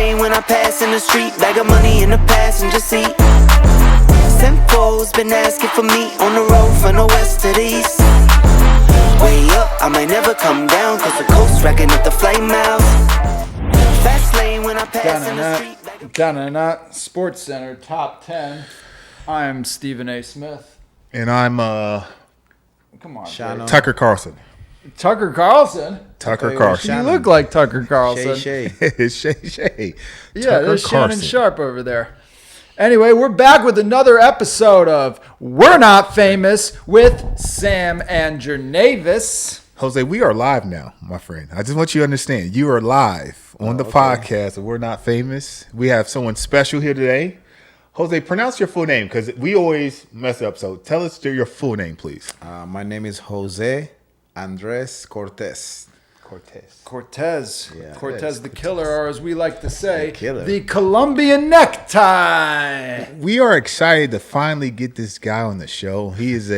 lane when I pass in the street. Bag of money in the passenger seat. Simcoe's been asking for me on the road from the west to the east. Way up, I might never come down, cause the coast racking up the flame miles. Fast lane when I pass in the street. Dun-dun-dun. Sports Center Top 10. I'm Stephen A. Smith. And I'm Come on, Tucker Carlson. Tucker Carlson? Tucker Carlson. You look like Tucker Carlson. Shay. Yeah, Tucker there's Shannon Carlson. Sharp over there. Anyway, we're back with another episode of We're Not Famous with Sam and Jernavis. Jose, we are live now, my friend. I just want you to understand. You are live on the podcast of We're Not Famous. We have someone special here today. Jose, pronounce your full name because we always mess up. So tell us your full name, please. My name is Jose Andres Cortes. Cortes. Yeah. Cortes the killer, or as we like to say, The killer. the Colombia Necktie. We are excited to finally get this guy on the show. He is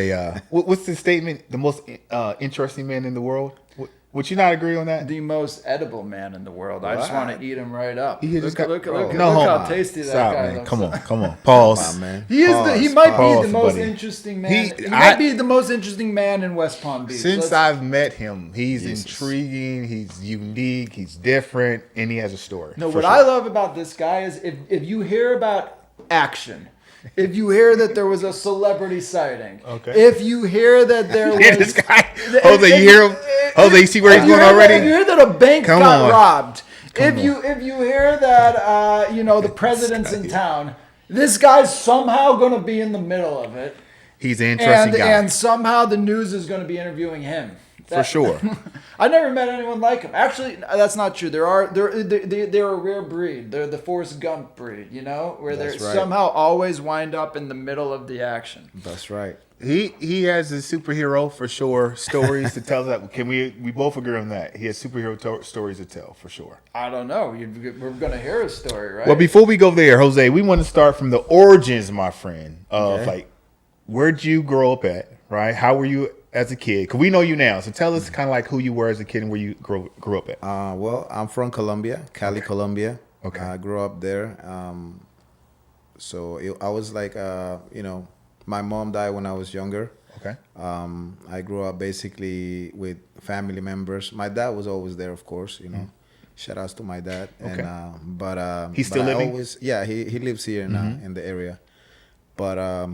what's the statement? The most interesting man in the world? Would you not agree on that? The most edible man in the world. I just Wow. want to eat him right up. Look How tasty that Stop, guy man. looks. Come on. Pause. Come on, man. He might be Pause, the most buddy. interesting man. He might be the most interesting man in West Palm Beach. Since I've met him, he's intriguing, he's unique, he's different, and he has a story. No, for what sure. I love about this guy is if you hear about action, if you hear that there was a celebrity sighting, if you hear that there was... Hear this guy? Jose, you hear him? Jose, you see where he's going already? If you hear that a bank Come got on. robbed, if you hear that the president's in town, this guy's somehow going to be in the middle of it. He's an interesting guy. And somehow the news is going to be interviewing him. For sure. I never met anyone like him. Actually, that's not true. They're a rare breed. They're the Forrest Gump breed, where they That's right. somehow always wind up in the middle of the action. That's right. He has a superhero for sure stories to tell. That can we both agree on that? He has superhero stories to tell for sure. I don't know. We're going to hear a story, right? Well, before we go there, Jose, we want to start from the origins, my friend, of like where'd you grow up at, right? How were you as a kid? Because we know you now, so tell us kind of like who you were as a kid and where you grew up at. Well, I'm from Colombia, Cali, Colombia. Okay. I grew up there. I was like, my mom died when I was younger. Okay. I grew up basically with family members. My dad was always there, of course, Shout outs to my dad. Okay. And He's still living? He lives here in the area. But I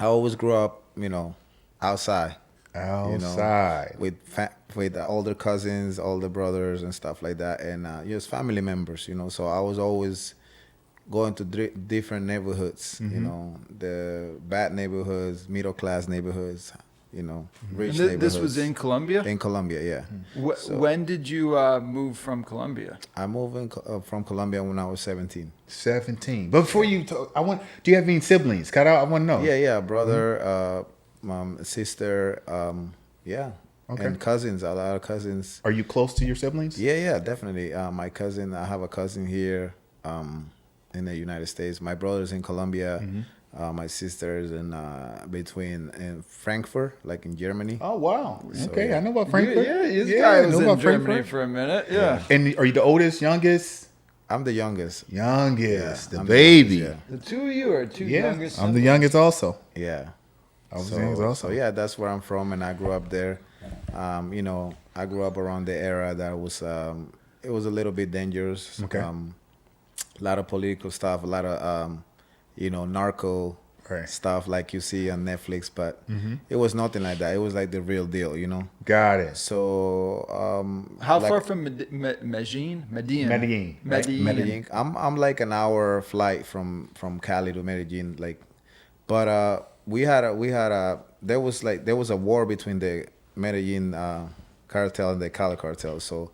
always grew up, outside. With older cousins, older brothers, and stuff like that, and just family members. So I was always going to different neighborhoods. The bad neighborhoods, middle class neighborhoods. Rich neighborhoods. This was in Colombia? In Colombia, yeah. When did you move from Colombia? I moved from Colombia when I was 17. 17. But before you talk, do you have any siblings? I want to know. Yeah, brother, mom, sister, Okay. And cousins, a lot of cousins. Are you close to your siblings? Yeah, definitely. My cousin, I have a cousin here in the United States. My brother's in Colombia. My sister's in Frankfurt, like in Germany. Oh, wow. So, okay, yeah. I know about Frankfurt. This guy was I know in about Germany Frankfurt. for a minute. Yeah. And are you the oldest, youngest? I'm the youngest. Youngest, the I'm baby. The youngest, The two of you are two youngest. I'm the youngest also. yeah. I was the youngest also. So yeah, that's where I'm from, and I grew up there. I grew up around the era that was it was a little bit dangerous. Okay. A lot of political stuff, a lot of narco stuff like you see on Netflix, but it was nothing like that. It was like the real deal, Got it. So How far from Medellin? Medellin. I'm like an hour flight from Cali to Medellin, but there was a war between the Medellin cartel and the Cali cartel. So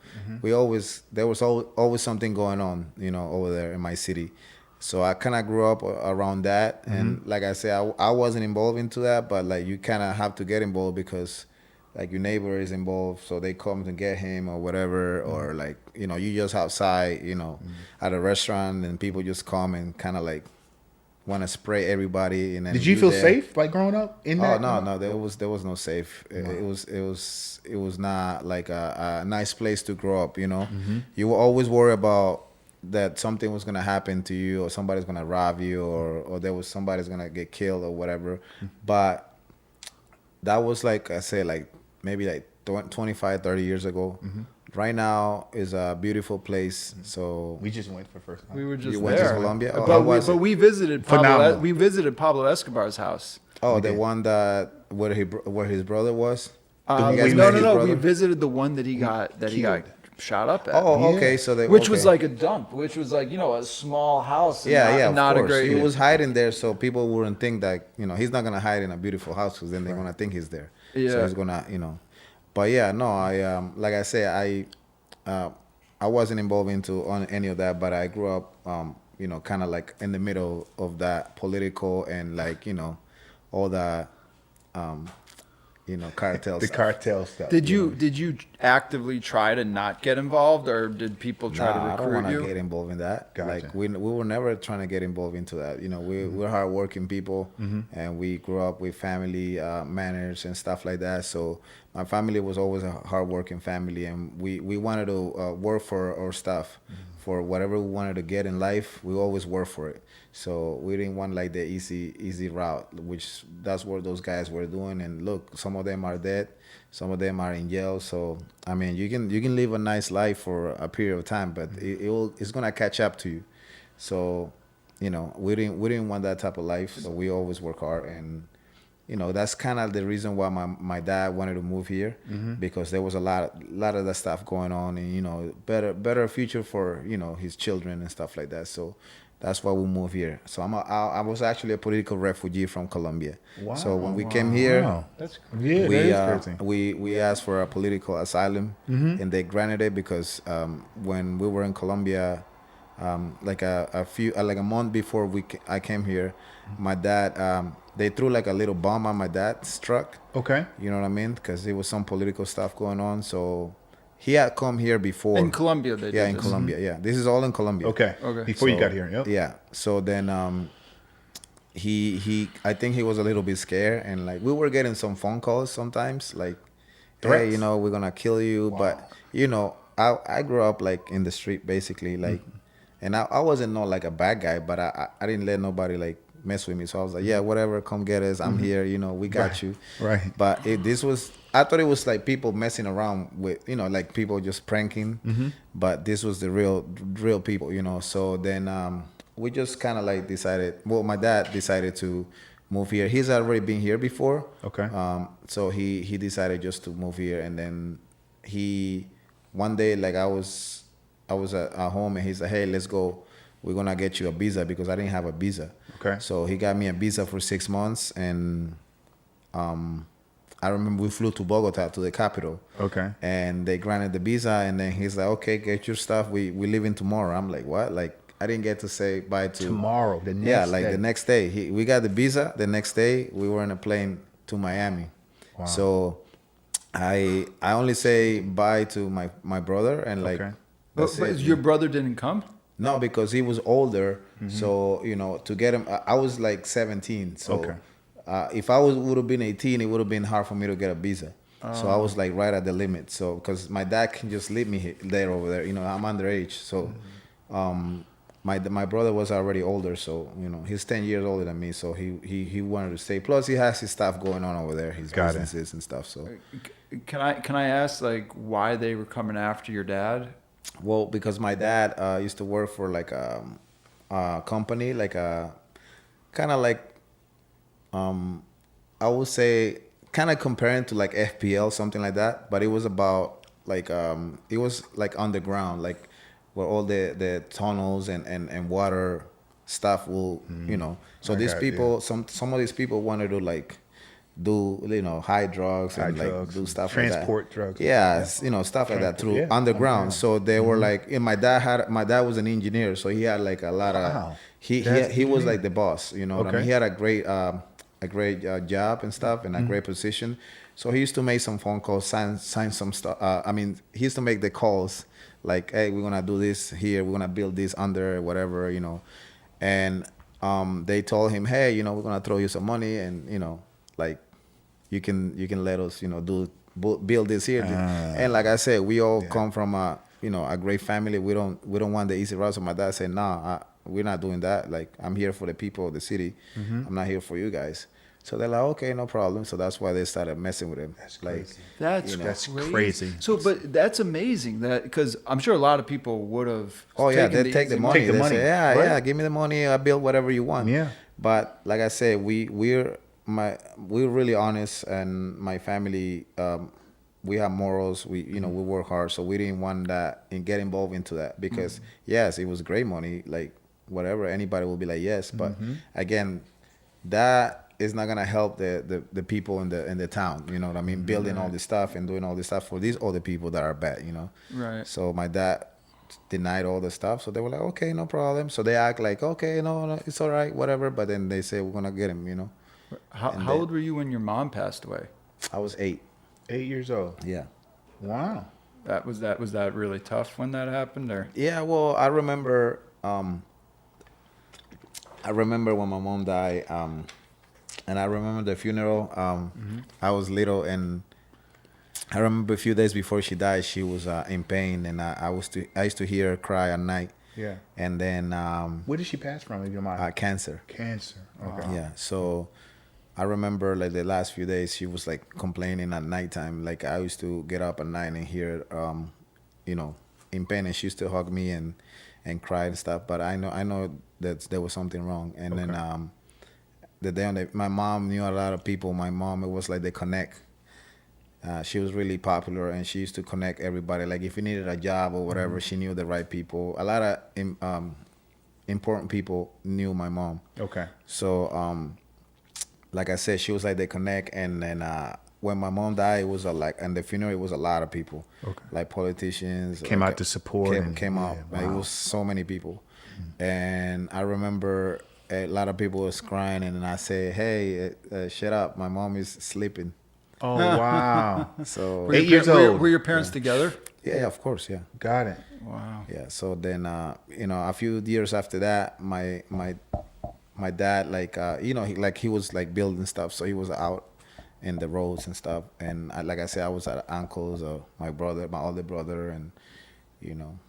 there was always something going on, over there in my city. So I kind of grew up around that, and like I said, I wasn't involved into that, but like you kind of have to get involved because like your neighbor is involved, so they come to get him or whatever, or like you just outside, at a restaurant, and people just come and kind of like want to spray everybody. And then did you feel safe like growing up in that? Oh no, there was no safe. Wow. It was not like a nice place to grow up. You will always worry about that something was gonna happen to you, or somebody's gonna rob you, or there was somebody's gonna get killed or whatever. But that was like I said, like maybe like 25, 30 years ago. Right now is a beautiful place. So We just went for first time. We were just you there. went to Colombia? Oh, how but was it? we visited Phenomenal. we visited Pablo Escobar's house. Oh, the one that where his brother was. No, You guys no, met his no. brother? We visited the one that he got shot up at. Oh, okay. So they Which was okay. like a dump, which was like, a small house. And Yeah, not of a course. great. He was hiding there, so people wouldn't think that he's not gonna hide in a beautiful house, because then they're gonna think he's there. Yeah. So he's gonna But yeah, no, I like I say, I wasn't involved into on any of that, but I grew up kind of like in the middle of that political and like all that cartel The stuff. cartel stuff. Did you actively try to not get involved, or did people try to I don't recruit want to you? get involved in that. Gotcha. Like we were never trying to get involved into that. We're hardworking people, and we grew up with family manners and stuff like that. So my family was always a hardworking family, and we wanted to work for our stuff, for whatever we wanted to get in life. We always work for it. So we didn't want like the easy route, which that's what those guys were doing. And look, some of them are dead, some of them are in jail. So I mean, you can live a nice life for a period of time, but it's gonna catch up to you. So we didn't want that type of life. So we always work hard, and that's kind of the reason why my dad wanted to move here, because there was a lot of that stuff going on, and better future for his children and stuff like that. So that's why we moved here. So I was actually a political refugee from Colombia. Wow. So when we came here, Wow. That's yeah, we that is crazy. we asked for a political asylum, and they granted it, because when we were in Colombia, like a month before I came here, my dad they threw like a little bomb on my dad's truck. Okay. You know what I mean? Because there was some political stuff going on. So he had come here before. In Colombia, they did Yeah, in this. Colombia. Yeah, this is all in Colombia. Okay. Okay. Before you So, got here. Yep. Yeah. So then he I think he was a little bit scared, and like we were getting some phone calls sometimes, like, Threats? hey, we're gonna kill you. But I grew up like in the street basically, like, and I wasn't not like a bad guy, but I didn't let nobody like mess with me. So I was like, yeah, whatever, come get us. I'm here. We got you. Right. But I thought it was like people messing around with, like people just pranking. But this was the real people, So then we just kind of like decided. Well, my dad decided to move here. He's already been here before. Okay. So he decided just to move here, and then one day, like I was at home, and he said, hey, let's go. We're gonna get you a visa, because I didn't have a visa. Okay. So he got me a visa for 6 months, and I remember we flew to Bogota, to the capital. Okay. And they granted the visa, and then he's like, okay, get your stuff. We leaving tomorrow. I'm like, what? Like I didn't get to say bye to Tomorrow, the next yeah, like day. the next day. We got the visa. The next day, we were in a plane to Miami. Wow. So I only say bye to my brother, and like Okay. that's But it. your brother didn't come? No, because he was older. So to get him, I was like 17. So Okay. if I would have been 18, it would have been hard for me to get a visa. So I was like right at the limit. So because my dad can just leave me there over there. I'm underage. So my brother was already older. So he's 10 years older than me. So he wanted to stay. Plus he has his stuff going on over there, his Got it. businesses and stuff. So Can I ask like why they were coming after your dad? well, because my dad used to work for like a company, like a kind of like I would say kind of comparing to like FPL, something like that. But it was about like it was like underground, like where all the tunnels and water stuff will So these got it, people, some of these people wanted to like do hide drugs and Hide like drugs, do stuff transport like that. drugs. Yeah, stuff like that through Yeah, underground. underground. So they were like, and my dad was an engineer, so he had like a lot of Wow. he That's was engineer. like the boss, what I Okay. mean? He had a great job and stuff, and a great position. So he used to make some phone calls, sign some stuff. He used to make the calls like, hey, we're gonna do this here, we're gonna build this under whatever, and they told him, hey, we're gonna throw you some money, and like you can let us build this here. And like I said, we all come from a great family. We don't want the easy route. So my dad said, nah, we're not doing that. Like, I'm here for the people of the city. I'm not here for you guys. So they're like, okay, no problem. So that's why they started messing with him. That's like, crazy. That's That's crazy. crazy. So, but that's amazing that because I'm sure a lot of people would have. oh yeah, they take the money. Take the They money, say, yeah, right? yeah, give me the money. I build whatever you want. Yeah. But like I said, we're really honest, and my family, we have morals. We we work hard, so we didn't want that and get involved into that because yes, it was great money. Like whatever, anybody will be like yes, but again, that is not gonna help the people in the town. You know what I mean? Building all this stuff and doing all this stuff for these other people that are bad. Right. So my dad denied all the stuff. So they were like, okay, no problem. So they act like, okay, no, it's all right, whatever. But then they say we're gonna get him. How old were you when your mom passed away? I was 8. 8 years old. Yeah. Wow. Was that really tough when that happened, or? Yeah. Well, I remember. I remember when my mom died. And I remember the funeral. I was little, and I remember a few days before she died, she was in pain, and I used to hear her cry at night. Yeah. And then Where did she pass from, if you don't mind? cancer. Cancer. Okay. Yeah. So I remember like the last few days, she was like complaining at nighttime. Like I used to get up at night and hear, in pain, and she used to hug me and cry and stuff. But I know that there was something wrong. And then the day my mom knew a lot of people. My mom, it was like they connect. She was really popular, and she used to connect everybody. Like if you needed a job or whatever, she knew the right people. A lot of important people knew my mom. Okay. So, like I said, she was like they connect. And then when my mom died, it was and the funeral, it was a lot of people. Okay. Like politicians Came out to support. Came out. Yeah, Like, wow. it was so many people, and I remember a lot of people was crying, and then I said, "Hey, shut up! My mom is sleeping." Oh, wow. So 8 years old. Were your parents together? yeah, of course, yeah. Got it. Wow. Yeah. So then, a few years after that, my dad, he was like building stuff, so he was out in the roads and stuff. And like I said, I was at uncle's, my older brother, and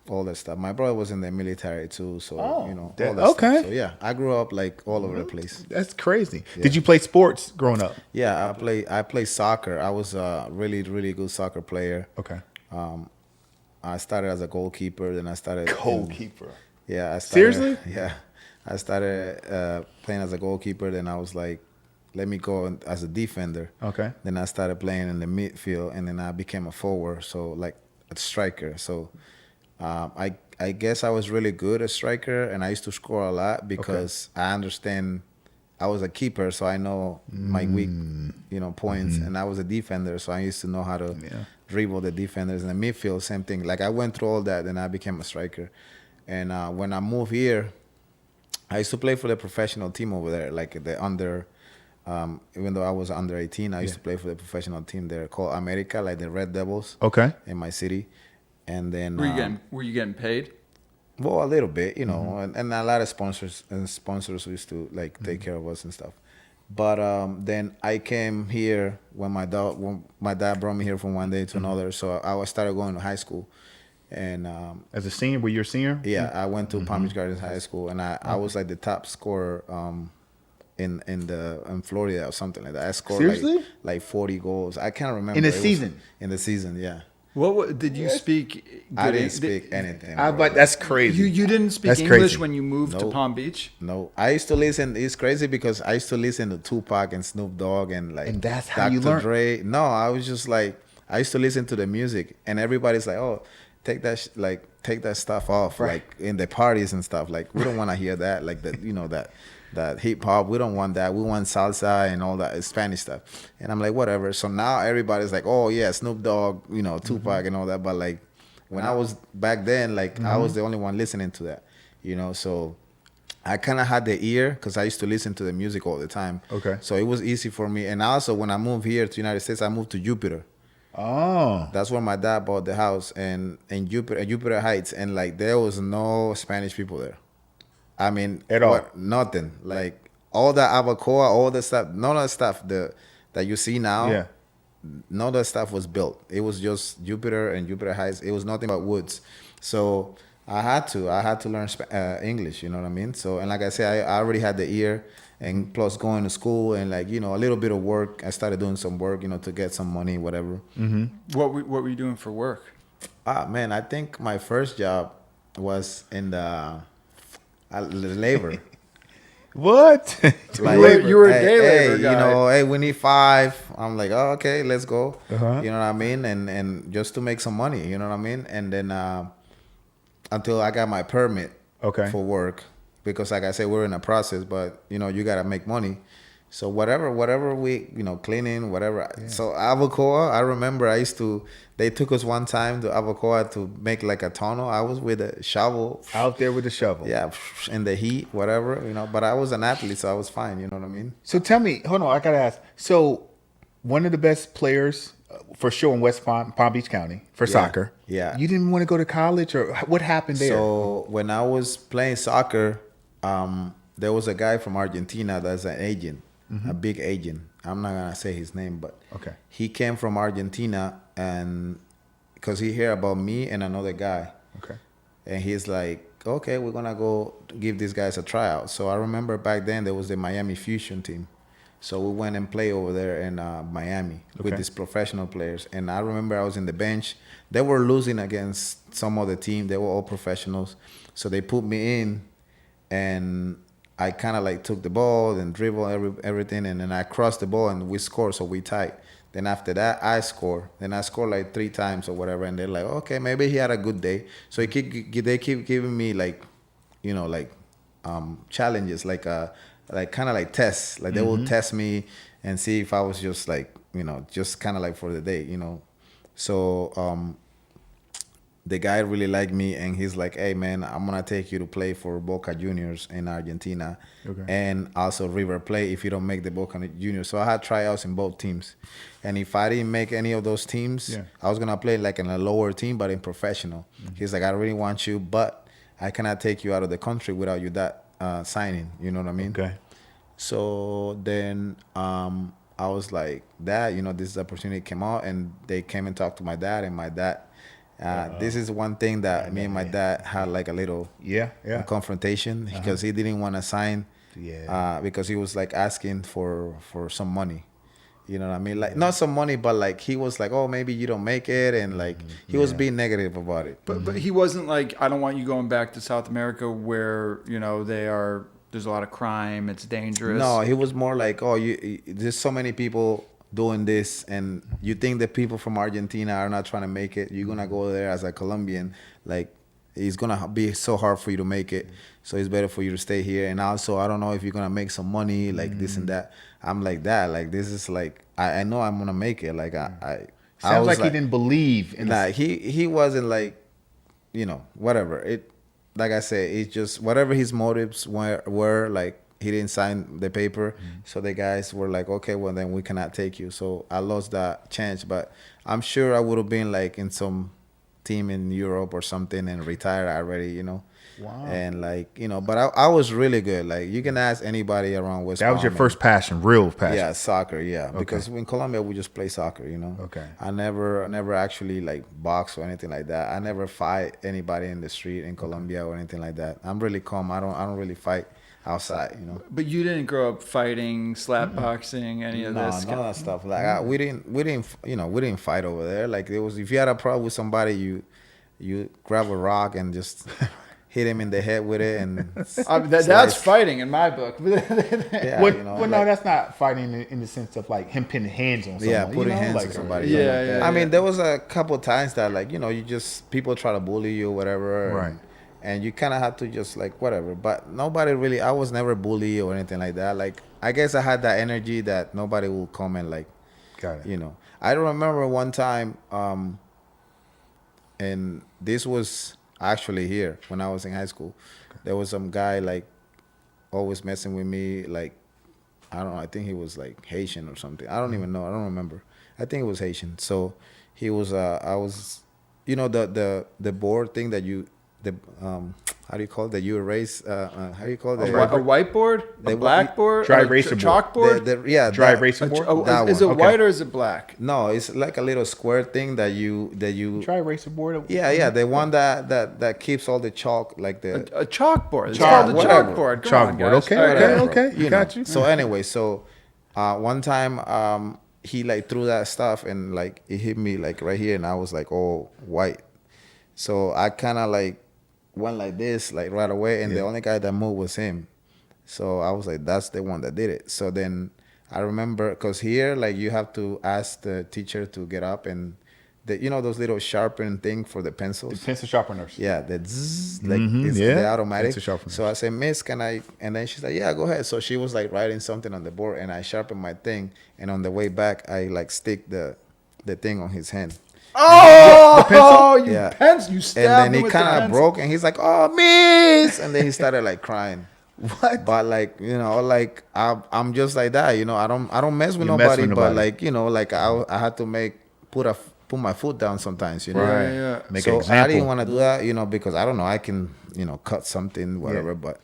all that stuff. My brother was in the military too, so all that okay. stuff. So yeah, I grew up like all over the place. That's crazy. Did you play sports growing up? Yeah, I played soccer. I was a really, really good soccer player. Okay. I started as a goalkeeper, then I started Goalkeeper. Yeah, I started, Seriously? Yeah, I started playing as a goalkeeper. Then I was like, let me go as a defender. Okay. Then I started playing in the midfield, and then I became a forward, so like a striker. So I guess I was really good at striker, and I used to score a lot because I understand. I was a keeper, so I know my weak, points, and I was a defender, so I used to know how to dribble the defenders. In the midfield, same thing. Like I went through all that, and I became a striker. And when I moved here, I used to play for the professional team over there, like the under. Even though I was under 18, I used to play for the professional team there called America, like the Red Devils. Okay. In my city, and then Were you getting paid? well, a little bit, and a lot of sponsors used to like take care of us and stuff. But then I came here when my dad brought me here from one day to another. So I started going to high school, and As a senior, were you a senior? yeah, I went to Palm Beach Gardens High School, and I was like the top scorer in Florida or something like that. I scored Seriously? like 40 goals. I can't remember. In a It was- season? In the season, yeah. What did you speak? I good didn't Eng- speak anything. But bro. that's crazy. You didn't speak That's English crazy. when you moved to Nope. Palm Beach? No, I used to listen. It's crazy because I used to listen to Tupac and Snoop Dogg and like And that's how you learn? Dre. No, I was just like I used to listen to the music, and everybody's like, "Oh, take that stuff off, Right. like in the parties and stuff. Like we don't want to hear that, like that hip hop. We don't want that. We want salsa and all that Spanish stuff." And I'm like, whatever. So now everybody's like, "Oh yeah, Snoop Dogg, Tupac and all that." But like when I was back then, like I was the only one listening to that, So I kind of had the ear because I used to listen to the music all the time. Okay. So it was easy for me. And also when I moved here to the United States, I moved to Jupiter. Oh. That's where my dad bought the house in Jupiter Heights, and like there was no Spanish people there. I mean, At all? nothing. Like all that Abacoa, all the stuff, none of the stuff that you see now. Yeah. none of that stuff was built. It was just Jupiter and Jupiter Heights. It was nothing but woods. So I had to learn English. You know what I mean? So, and like I said, I already had the ear, and plus going to school and like, you know, a little bit of work. I started doing some work, you know, to get some money, whatever. What were you doing for work? Man, I think my first job was in the labor. What? Like, You were a day labor guy. You know, hey, we need 5. I'm like, oh, okay, let's go. Uh-huh. You know what I mean? And just to make some money, you know what I mean? And then until I got my permit for work, because like I said, we're in a process, but you know, you gotta make money. So whatever we, you know, cleaning, whatever. Yeah. So Avocoa, I remember they took us one time to Avocoa to make like a tunnel. I was with a shovel. Out there with the shovel. Yeah, in the heat, whatever, you know. But I was an athlete, so I was fine, you know what I mean? So tell me, hold on, I gotta ask. So one of the best players for sure in West Palm Beach County for soccer. Yeah. You didn't want to go to college, or what happened there? So when I was playing soccer, there was a guy from Argentina that's an agent. A big agent. I'm not gonna say his name, but he came from Argentina, and because he heard about me and another guy, and he's like, okay, we're gonna go give these guys a tryout. So I remember back then there was the Miami Fusion team, so we went and played over there in Miami with these professional players. And I remember I was in the bench. They were losing against some other team. They were all professionals, so they put me in, and I kind of like took the ball and dribble everything, and then I crossed the ball and we scored, so we tied. Then after that, I scored. Then I scored like 3 times or whatever, and they're like, okay, maybe he had a good day. So they keep giving me like, you know, like challenges, like kind of like tests. Like they will test me and see if I was just like, you know, just kind of like for the day, you know. So the guy really liked me, and he's like, hey, man, I'm going to take you to play for Boca Juniors in Argentina and also River Plate if you don't make the Boca Juniors. So I had tryouts in both teams. And if I didn't make any of those teams, I was going to play like in a lower team, but in professional. He's like, I really want you, but I cannot take you out of the country without you signing. You know what I mean? Okay. So then I was like, Dad, you know, this opportunity came out, and they came and talked to my dad, and my dad, this is one thing that me and my dad had like a little confrontation, because he didn't want to sign because he was like asking for some money. You know what I mean? Like not some money, but like he was like, oh, maybe you don't make it, and like he was being negative about it. But he wasn't like, I don't want you going back to South America where, you know, there's a lot of crime, it's dangerous. No, he was more like, oh, there's so many people doing this, and you think the people from Argentina are not trying to make it. You're gonna go there as a Colombian, like it's gonna be so hard for you to make it, so it's better for you to stay here. And also, I don't know if you're gonna make some money, like this and that. I'm like, that, like this is like, I know I'm gonna make it. Like I sounds like he didn't believe in he wasn't like, you know, whatever. It, like I said, it's just whatever his motives were like, he didn't sign the paper. So the guys were like, okay, well then we cannot take you. So I lost that chance, but I'm sure I would have been like in some team in Europe or something and retired already, you know. Wow. And like, you know, but I was really good. Like you can ask anybody around West Palm. That was your first passion, real passion. Yeah, soccer, yeah. Okay. Because in Colombia we just play soccer, you know. Okay. I never actually like box or anything like that. I never fight anybody in the street in Colombia or anything like that. I'm really calm. I don't really fight outside, you know. But you didn't grow up fighting, slap boxing, any of this? None of that stuff. Like we didn't fight over there. Like it was, if you had a problem with somebody, you grab a rock and just hit him in the head with it, and that's fighting in my book. Yeah, well, no, that's not fighting in the sense of like him pinning hands on someone. Yeah, putting hands like, on somebody. Yeah. I mean, there was a couple times that like, you know, people try to bully you or whatever. Right. And you kind of have to just like whatever. But nobody really, I was never bullied or anything like that. Like, I guess I had that energy that nobody will come and like, got it. You know. I remember one time, and this was actually here when I was in high school. There was some guy like always messing with me. Like, I don't know, I think he was like Haitian or something. I don't even know. I don't remember. I think it was Haitian. So he was, I was, you know, the board thing that how do you call it? That you erase. How do you call A, it? a whiteboard, They a wa- blackboard, Dry a eraser board. chalkboard. Yeah, Dry that- eraser board. That Is it one. Okay. white or is it black? No, it's like a little square thing that you. Dry eraser board. Yeah, the one that keeps all the chalk, like the A chalkboard. It's Chalk- called a whatever. chalkboard. Come on, Chalkboard. guys. Okay, All right, okay, all right. okay. you Got know. you. So anyway, one time he like threw that stuff and like it hit me like right here, and I was like, oh, white. So I kind of like went like this like right away, and the only guy that moved was him. So I was like, that's the one that did it. So then I remember, because here like you have to ask the teacher to get up and you know those little sharpen thing for the pencils. Pencil sharpeners. Yeah, the zzz, like Mhm, it's yeah. the automatic. Pencil sharpener. So I said, Miss, can I? And then she's like, yeah, go ahead. So she was like writing something on the board, and I sharpened my thing. And on the way back, I like stick the thing on his hand. Oh, you Yeah. pencil! You And stabbed then him he with the kind of pencil. broke, and he's like, oh, Miss! And then he started like crying. What? But like, you know, like I'm just like that, you know. I don't mess with You mess nobody, with but nobody. like, you know, like I had to put my foot down sometimes, you know. Right. Yeah. Make So an example. I didn't want to do that, you know, because I don't know, I can, you know, cut something, whatever. But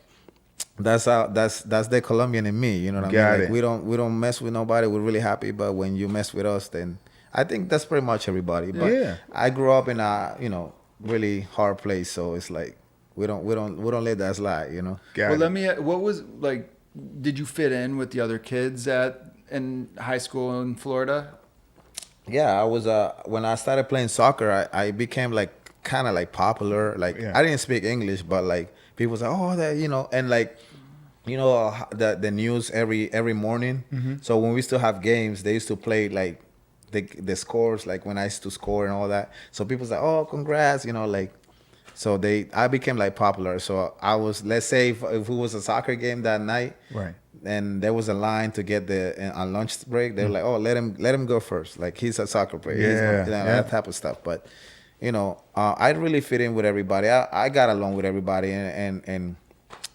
that's the Colombian in me, you know what I mean? Got Like it. we don't mess with nobody. We're really happy, but when you mess with us, then I think that's pretty much everybody. But Yeah. I grew up in a, you know, really hard place, so it's like we don't let that slide, you know. Got Well, it. let me. What was like? Did you fit in with the other kids in high school in Florida? Yeah, I was when I started playing soccer, I became like kind of like popular. Like Yeah. I didn't speak English, but like people say, oh, that, you know, and like, you know, the news every morning. Mm-hmm. So when we still have games, they used to play like the scores, like when I used to score and all that. So people say, oh, congrats, you know, like. So I became like popular. So I was, let's say if it was a soccer game that night, Right. and there was a line to get on lunch break. They were like, "Oh, let him go first. Like he's a soccer player, He's Yeah, you know, yeah. that type of stuff." But you know, I really fit in with everybody. I got along with everybody, and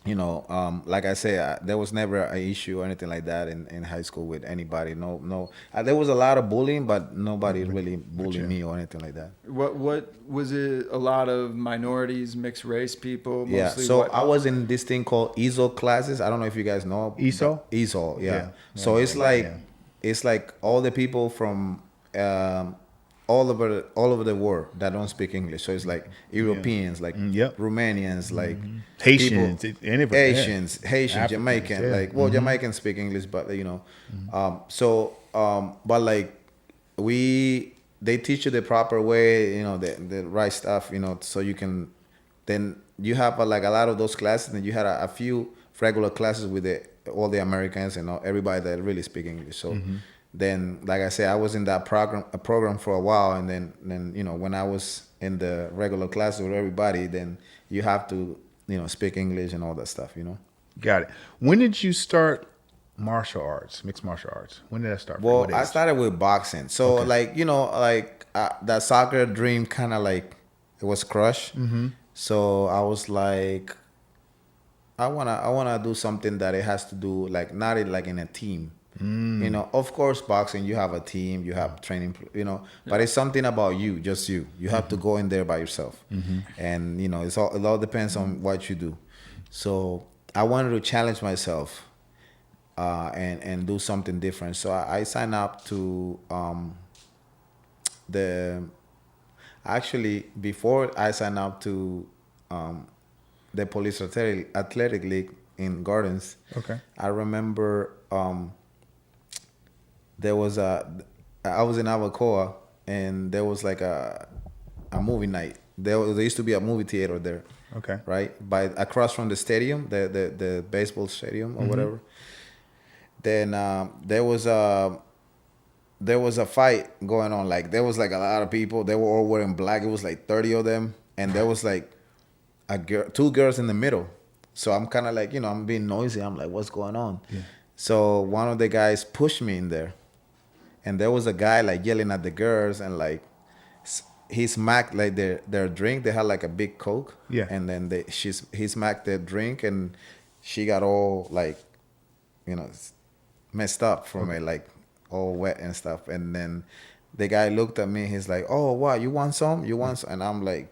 you know, like I say, there was never an issue or anything like that in high school with anybody. No. There was a lot of bullying, but nobody really bullied me or anything like that. What was it? A lot of minorities, mixed race people. Mostly Yeah, so white- I was in this thing called ESOL classes. I don't know if you guys know. ESOL? ESOL, yeah. Yeah. So Yeah, it's yeah, like yeah. it's like all the people from all over the world that don't speak English. So it's like Europeans, like Yep. Romanians, like Haitians, people- anybody, yeah. Haitians, Africans, Jamaican. yeah. Like, well, Jamaicans speak English, but you know, but like they teach you the proper way, you know, the right stuff, you know, so you can. Then you have like a lot of those classes, and you had a few regular classes with all the Americans and everybody that really speak English. So then, like I said, I was in that program for a while, and then you know, when I was in the regular classes with everybody, then you have to, you know, speak English and all that stuff, you know. Got it. When did you start martial arts, mixed martial arts? When did that start? Well, What I age? started with boxing. So like, you know, like that soccer dream kind of like it was crushed. So I was like, I wanna do something that it has to do like not like in a team. You know, of course, boxing you have a team, you have training, you know, but it's something about you, just you. You have to go in there by yourself, and you know, it all depends on what you do. So I wanted to challenge myself. And do something different. So I signed up to before I signed up to the Police Athletic League in Gardens. Okay. I remember I was in Abacoa, and there was like a movie night. There used to be a movie theater there. Okay. Right across from the stadium, the baseball stadium or whatever. Then there was a fight going on. Like there was like a lot of people. They were all wearing black. It was like 30 of them, and there was like two girls in the middle. So I'm kind of like, you know, I'm being noisy. I'm like, what's going on? Yeah. So one of the guys pushed me in there, and there was a guy like yelling at the girls, and like he smacked like their drink. They had like a big Coke. Yeah. And then he smacked their drink, and she got all like, you know, messed up from it, like all wet and stuff. And then the guy looked at me. He's like, "Oh, what? You want some? You want some?" And I'm like,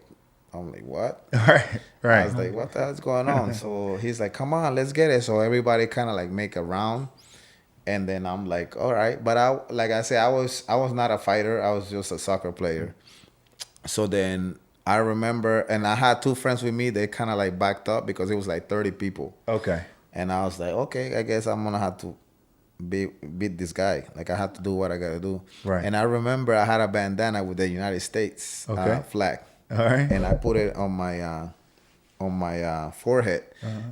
I'm like, what? Right. Right. I was like, what the hell's going on? So he's like, come on, let's get it. So everybody kind of like make a round. And then I'm like, all right. But like I said, I was not a fighter. I was just a soccer player. So then I remember, and I had two friends with me. They kind of like backed up because it was like 30 people. Okay. And I was like, okay, I guess I'm going to have to beat this guy. Like I have to do what I got to do. Right. And I remember I had a bandana with the United States flag. All right. And I put it on my forehead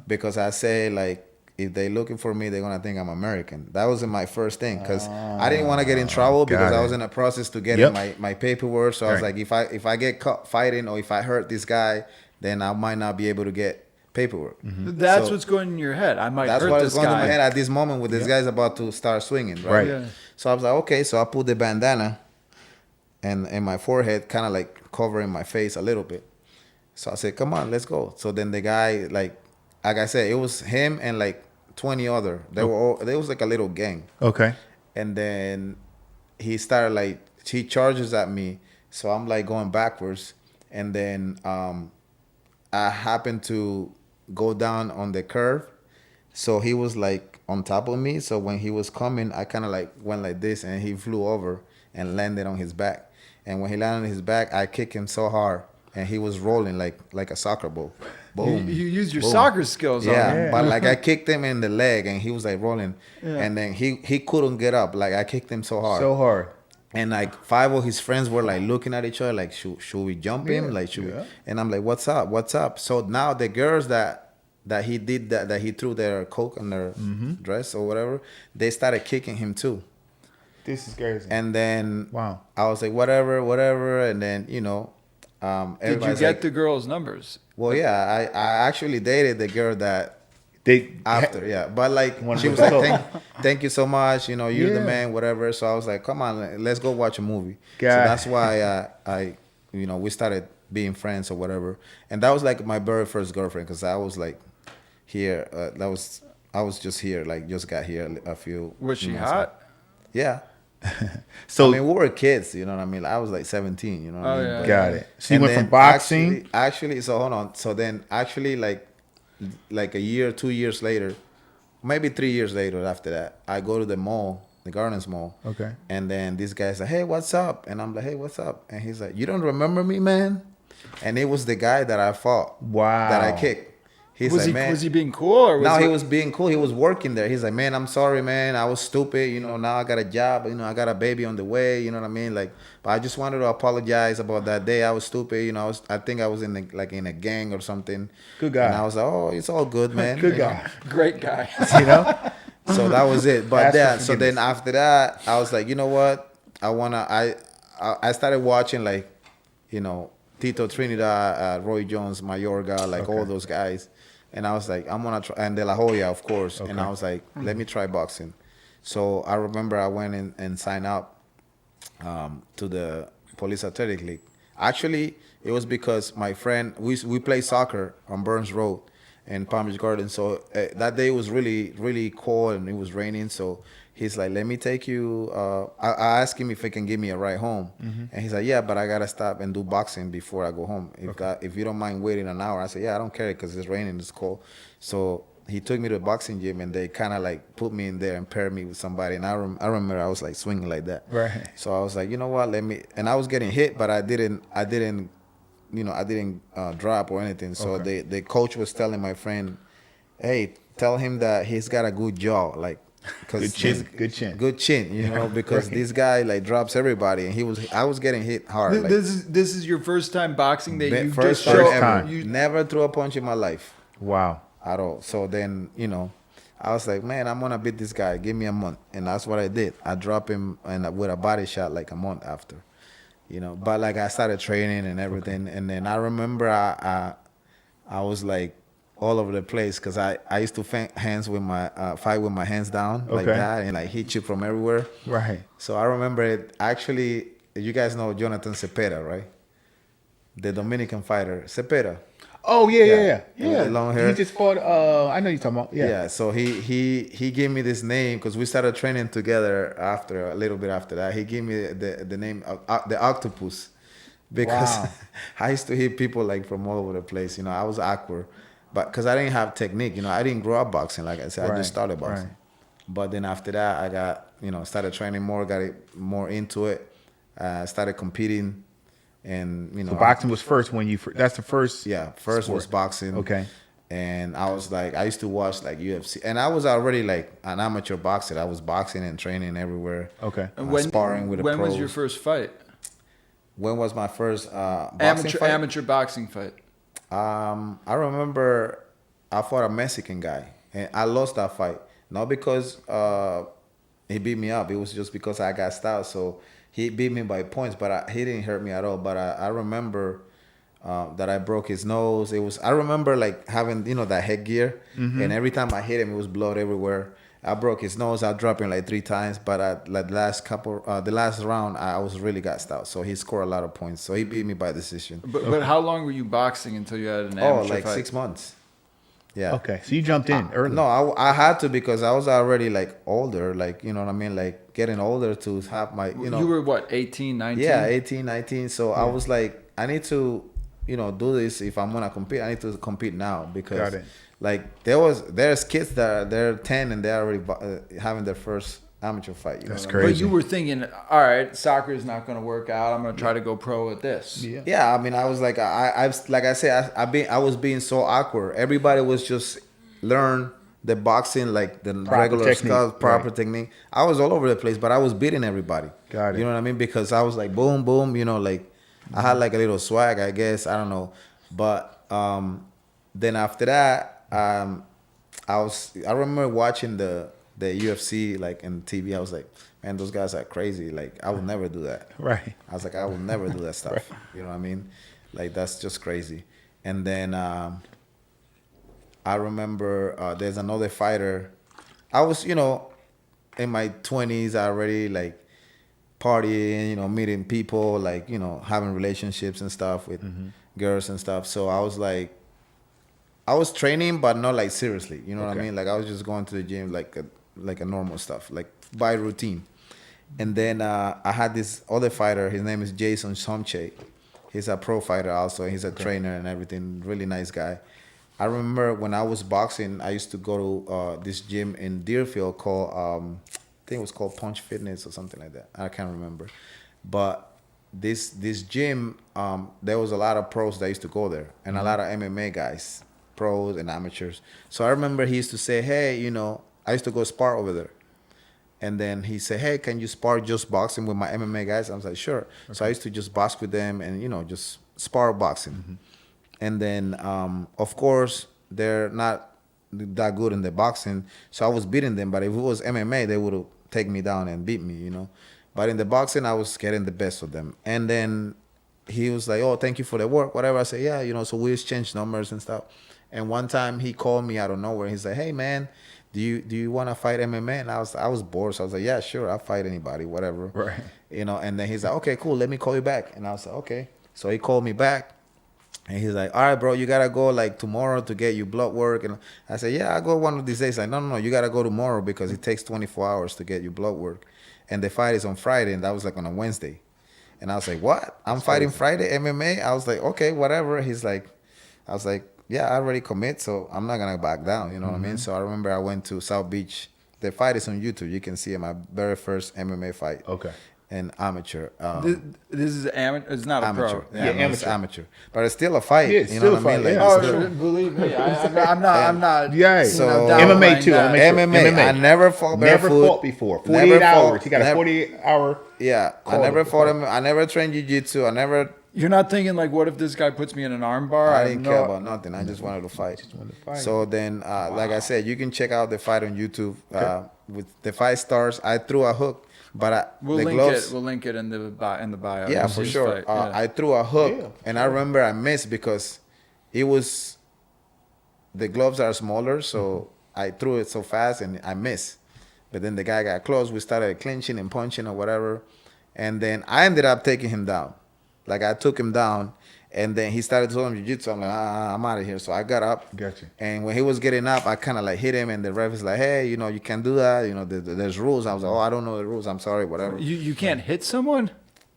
because I say like, if they looking for me, they're gonna think I'm American. That wasn't my first thing because I didn't want to get in trouble because I was in a process to getting my paperwork. So I was like, if I get caught fighting or if I hurt this guy, then I might not be able to get paperwork. That's what's going in your head. I might That's hurt what this is going in my guy. head at this moment when this guy's about to start swinging, right? Right. Yeah. So I was like, okay. So I put the bandana and my forehead, kind of like covering my face a little bit. So I said, come on, let's go. So then the guy, like I said, it was him and like 20 other. There was like a little gang. Okay. And then he started like, he charges at me. So I'm like going backwards. And then I happened to go down on the curve. So he was like on top of me. So when he was coming, I kind of like went like this and he flew over and landed on his back. And when he landed on his back, I kicked him so hard and he was rolling like a soccer ball. Boom. You used your Boom. soccer skills on him. Yeah, but like I kicked him in the leg and he was like rolling. And then he couldn't get up. Like I kicked him so hard. So hard. And like 5 of his friends were like looking at each other like, should we jump him? Like, should we? And I'm like, what's up? What's up? So now the girls that he did that he threw their coke on their dress or whatever, they started kicking him too. This is crazy. And then Wow. I was like, whatever. And then, Did you everybody's get like, the girl's numbers? well, yeah, I actually dated the girl that They after, yeah. But like, One she was with like, the thank you so much. You're the Yeah. man, whatever. So I was like, come on, let's go watch a movie. So God. that's why I we started being friends or whatever. And that was like my very first girlfriend because I was like here. I was just here, like just got here a few. Was she months hot? ago. Yeah. So I mean, we were kids, you know what I mean? I was like 17, you know what I mean? yeah. But- got it. So you and went then from boxing. Actually, so hold on. So then actually like a year, 2 years later, maybe 3 years later after that, I go to the mall, the Gardens Mall. Okay. And then this guy's like, hey, what's up? And I'm like, hey, what's up? And he's like, you don't remember me, man? And it was the guy that I fought. Wow. That I kicked. He's Was like, he man. was he being cool or was No, he he was being cool. He was working there. He's like, man, I'm sorry, man. I was stupid. Now I got a job. I got a baby on the way. You know what I mean? Like, but I just wanted to apologize about that day. I was stupid. I think I was in a gang or something. Good guy. And I was like, oh, it's all good, man. Good guy. great guy? So that was it. But Ask for yeah, so then forgiveness. after that, I was like, you know what? I started watching like, Tito Trinidad, Roy Jones, Mayorga, like all those guys. And I was like, I'm going to try, and De La Hoya, of course. And I was like, let me try boxing. So I remember I went in and signed up to the Police Athletic League. Actually, it was because my friend, we play soccer on Burns Road in Palm Beach Gardens. So that day was really, really cold and it was raining. So he's like, let me take you. I asked him if he can give me a ride home. And he's like, yeah, but I got to stop and do boxing before I go home. If you don't mind waiting an hour. I said, yeah, I don't care because it's raining, it's cold. So he took me to the boxing gym and they kind of like put me in there and paired me with somebody. And I remember I was like swinging like that. Right. So I was like, you know what, and I was getting hit, but I didn't drop or anything. So the coach was telling my friend, hey, tell him that he's got a good jaw. Like, Good chin. Good chin, because this guy like drops everybody, and I was getting hit hard. Like, This is your first time boxing that you first just time show ever. you Never threw a punch in my life Wow. at all. So then, I was like, man, I'm gonna beat this guy. Give me a month, and that's what I did. I dropped him and with a body shot like a month after, But like I started training and everything, and then I remember I was like all over the place because I used to fight with my hands down like that and like hit you from everywhere. Right. So I remember it. Actually, you guys know Jonathan Cepeda, right? The Dominican fighter, Cepeda. Oh yeah. With the long hair. He just fought. I know you're talking about. Yeah. Yeah, so he gave me this name because we started training together a little bit after that. He gave me the name of the Octopus because Wow. I used to hit people like from all over the place. You know, I was awkward, but because I didn't have technique. You know, I didn't grow up boxing. Like I said, I Right, just started boxing. right. But then after that, I got, you know, started training more, got it more into it. Started competing, and you know, So boxing was first when you. That's the first. yeah, first was sport. boxing. Okay. And I was like, I used to watch like UFC, and I was already like an amateur boxer. I was boxing and training everywhere. Okay. And Sparring with the when was pros. your first fight? When was my first boxing fight? Amateur boxing fight. I remember I fought a Mexican guy, and I lost that fight. Not because he beat me up. It was just because I got stout. So he beat me by points, but he didn't hurt me at all. But I remember that I broke his nose. I remember like having, you know, that headgear, and every time I hit him, it was blood everywhere. I broke his nose. I dropped him like 3 times, but like the last round, I was really got stout. So he scored a lot of points. So he beat me by decision. But how long were you boxing until you had an amateur Like fight? 6 months. Yeah. Okay. So you jumped in early. No, I had to because I was already like older, like, you know what I mean? Like getting older to have my, you know. You were what, 18, 19? Yeah, 18, 19. So I was like, I need to, you know, do this. If I'm going to compete, I need to compete now because Got it. like there's kids that they're 10 and they're already having their first amateur fight. You That's know what I mean? crazy. But you were thinking, all right, soccer is not going to work out. I'm going to try to go pro at this. Yeah. Yeah, I mean, I was like, like I said, I was being so awkward. Everybody was just learn the boxing, like the regular technique, stuff, proper right. technique. I was all over the place, but I was beating everybody. Got it. You know what I mean? Because I was like, boom, boom. You know, like I had like a little swag, I guess. I don't know, but then after that, I remember watching the UFC like in TV. I was like, man, those guys are crazy. Like I would never do that. Right. I was like, I will never do that stuff. You know what I mean? Like that's just crazy. And then I remember there's another fighter. I was, you know, in my 20s already, like partying, you know, meeting people, like, you know, having relationships and stuff with girls and stuff. So I was like, I was training, but not like seriously. You know what I mean? Like I was just going to the gym like a normal stuff, like by routine. And then I had this other fighter. His name is Jason Somche. He's a pro fighter also. He's a trainer and everything. Really nice guy. I remember when I was boxing, I used to go to this gym in Deerfield called, I think it was called Punch Fitness or something like that. I can't remember. But this gym, there was a lot of pros that used to go there and a lot of MMA guys, pros and amateurs. So I remember he used to say, hey, you know, I used to go spar over there. And then he said, hey, can you spar just boxing with my MMA guys? I was like, sure. Okay. So I used to just box with them and, you know, just spar boxing. And then, of course, they're not that good in the boxing. So I was beating them. But if it was MMA, they would have taken me down and beat me, you know. But in the boxing, I was getting the best of them. And then he was like, oh, thank you for the work, whatever. I said, yeah, you know, so we exchanged numbers and stuff. And one time he called me out of nowhere. He's like, hey, man, do you want to fight MMA? And I was bored. So I was like, yeah, sure. I'll fight anybody, whatever. Right. You know, and then he's like, okay, cool. Let me call you back. And I was like, okay. So he called me back. And he's like, all right, bro, you got to go like tomorrow to get your blood work. And I said, yeah, I'll go one of these days. Like, no, you got to go tomorrow because it takes 24 hours to get your blood work. And the fight is on Friday. And that was like on a Wednesday. And I was like, what? I'm fighting Friday MMA? I was like, okay, whatever. He's like, I was like, yeah, I already commit, so I'm not going to back down. You know what I mean? So I remember I went to South Beach. The fight is on YouTube. You can see it, my very first MMA fight. Okay. And amateur. This is amateur. It's not Amateur. a pro. Yeah, no, it's amateur. But it's still a fight. Yeah, it's you still know a what I mean? fight, Like, yeah. it's still- Believe me, I'm not. Yeah. So- MMA too. downplaying I'll that. make sure. MMA. I never fought barefoot. Never fought before. 48 Never fought- hours. He got a never- 48-hour. Yeah, I Call never it. fought him. I never trained jiu-jitsu. I never. You're not thinking like, what if this guy puts me in an arm bar? I didn't care about nothing. I just wanted to fight. fight. So then, like I said, you can check out the fight on YouTube. With the 5 stars, I threw a hook, but We'll the link gloves. it. We'll link it in the bio. Yeah, It's for his sure. fight, yeah. I threw a hook, Yeah, and I remember I missed because it was the gloves are smaller, so I threw it so fast and I missed. But then the guy got close. We started clinching and punching or whatever, and then I ended up taking him down. Like I took him down, and then he started throwing jiu-jitsu. I'm like, I'm out of here. So I got up. Gotcha. And when he was getting up, I kind of like hit him, and the ref is like, hey, you know, you can't do that. You know, there's rules. I was like, oh, I don't know the rules. I'm sorry, whatever. You can't hit someone.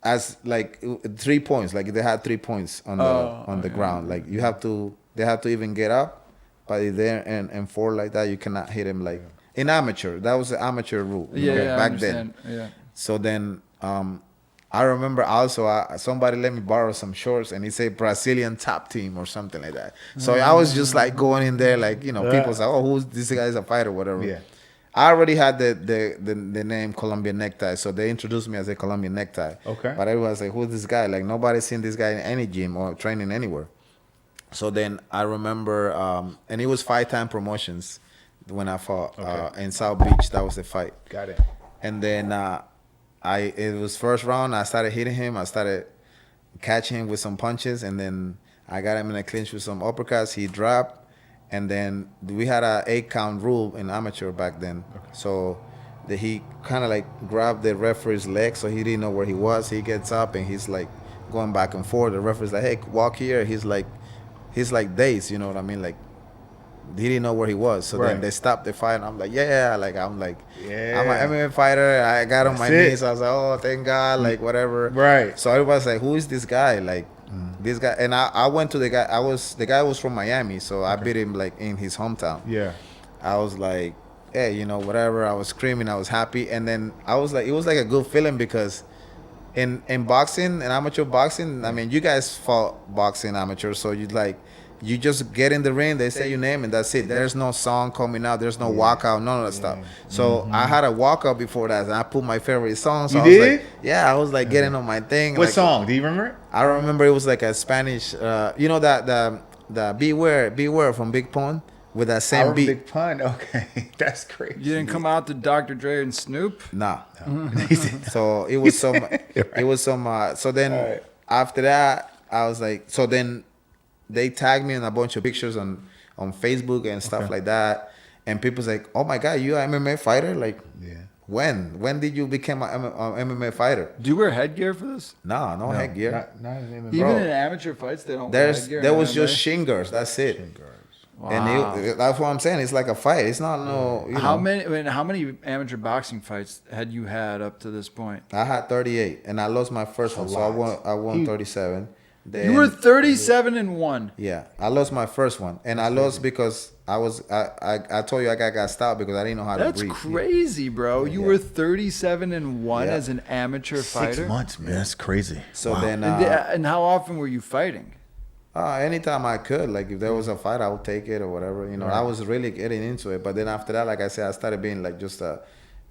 as like 3 points. Like they had 3 points on the ground. Like they have to even get up, but if they're and four like that, you cannot hit him like in amateur. That was the amateur rule. Back then. Yeah. So then I remember also somebody let me borrow some shorts and he said Brazilian top team or something like that. So I was just like going in there like, people say, oh, who's this guy's a fighter, whatever. Yeah. I already had the name Colombia Necktie, so they introduced me as a Colombia Necktie. Okay. But everyone's like, who's this guy? Like nobody's seen this guy in any gym or training anywhere. So then I remember, and it was 5-time promotions when I fought in South Beach. That was the fight. Got it. And then it was first round. I started hitting him. I started catching him with some punches, and then I got him in a clinch with some uppercuts. He dropped, and then we had a 8-count rule in amateur back then. Okay. So he kind of like grabbed the referee's leg, so he didn't know where he was. He gets up and he's like going back and forth. The referee's like, "Hey, walk here." He's like dazed. You know what I mean? Like he didn't know where he was. So then they stopped the fight, and I'm like, I'm an MMA fighter. I got on my knees. I was like, oh, thank God, like whatever. Right. So everybody's like, who is this guy? Like this guy. And I went to the guy. The guy was from Miami, so I beat him like in his hometown. Yeah. I was like, hey, whatever. I was screaming. I was happy, and then I was like, it was like a good feeling because in boxing, in amateur boxing, I mean, you guys fought boxing amateur, so you just get in the ring, they say your name, and that's it. There's no song coming out. There's no walkout, none of that stuff. So I had a walkout before that, and I put my favorite song. So I was like getting on my thing. What song? Do you remember it? I remember it was like a Spanish, that the Beware from Big Pun with that same beat. Big Pun, okay. That's crazy. You didn't come out to Dr. Dre and Snoop? Nah. So it was some, so then after that, I was like, so then they tagged me in a bunch of pictures on Facebook and stuff like that. And people's like, oh my God, you an MMA fighter? Like, when did you become an MMA fighter? Do you wear headgear for this? No headgear. Not an MMA. Even in amateur fights, they don't wear headgear. There was just shingers. That's it. Wow. And that's what I'm saying. It's like a fight. It's not How many amateur boxing fights had you had up to this point? I had 38, and I lost my first one, so I won 37. Then, you were 37-1. Yeah, I lost my first one, and I lost because I told you I got stopped because I didn't know how to breathe. That's crazy, bro. You were 37-1 as an amateur fighter. 6 months, man. That's crazy. So then, and how often were you fighting? Anytime I could. Like if there was a fight, I would take it or whatever. I was really getting into it. But then after that, like I said, I started being like just on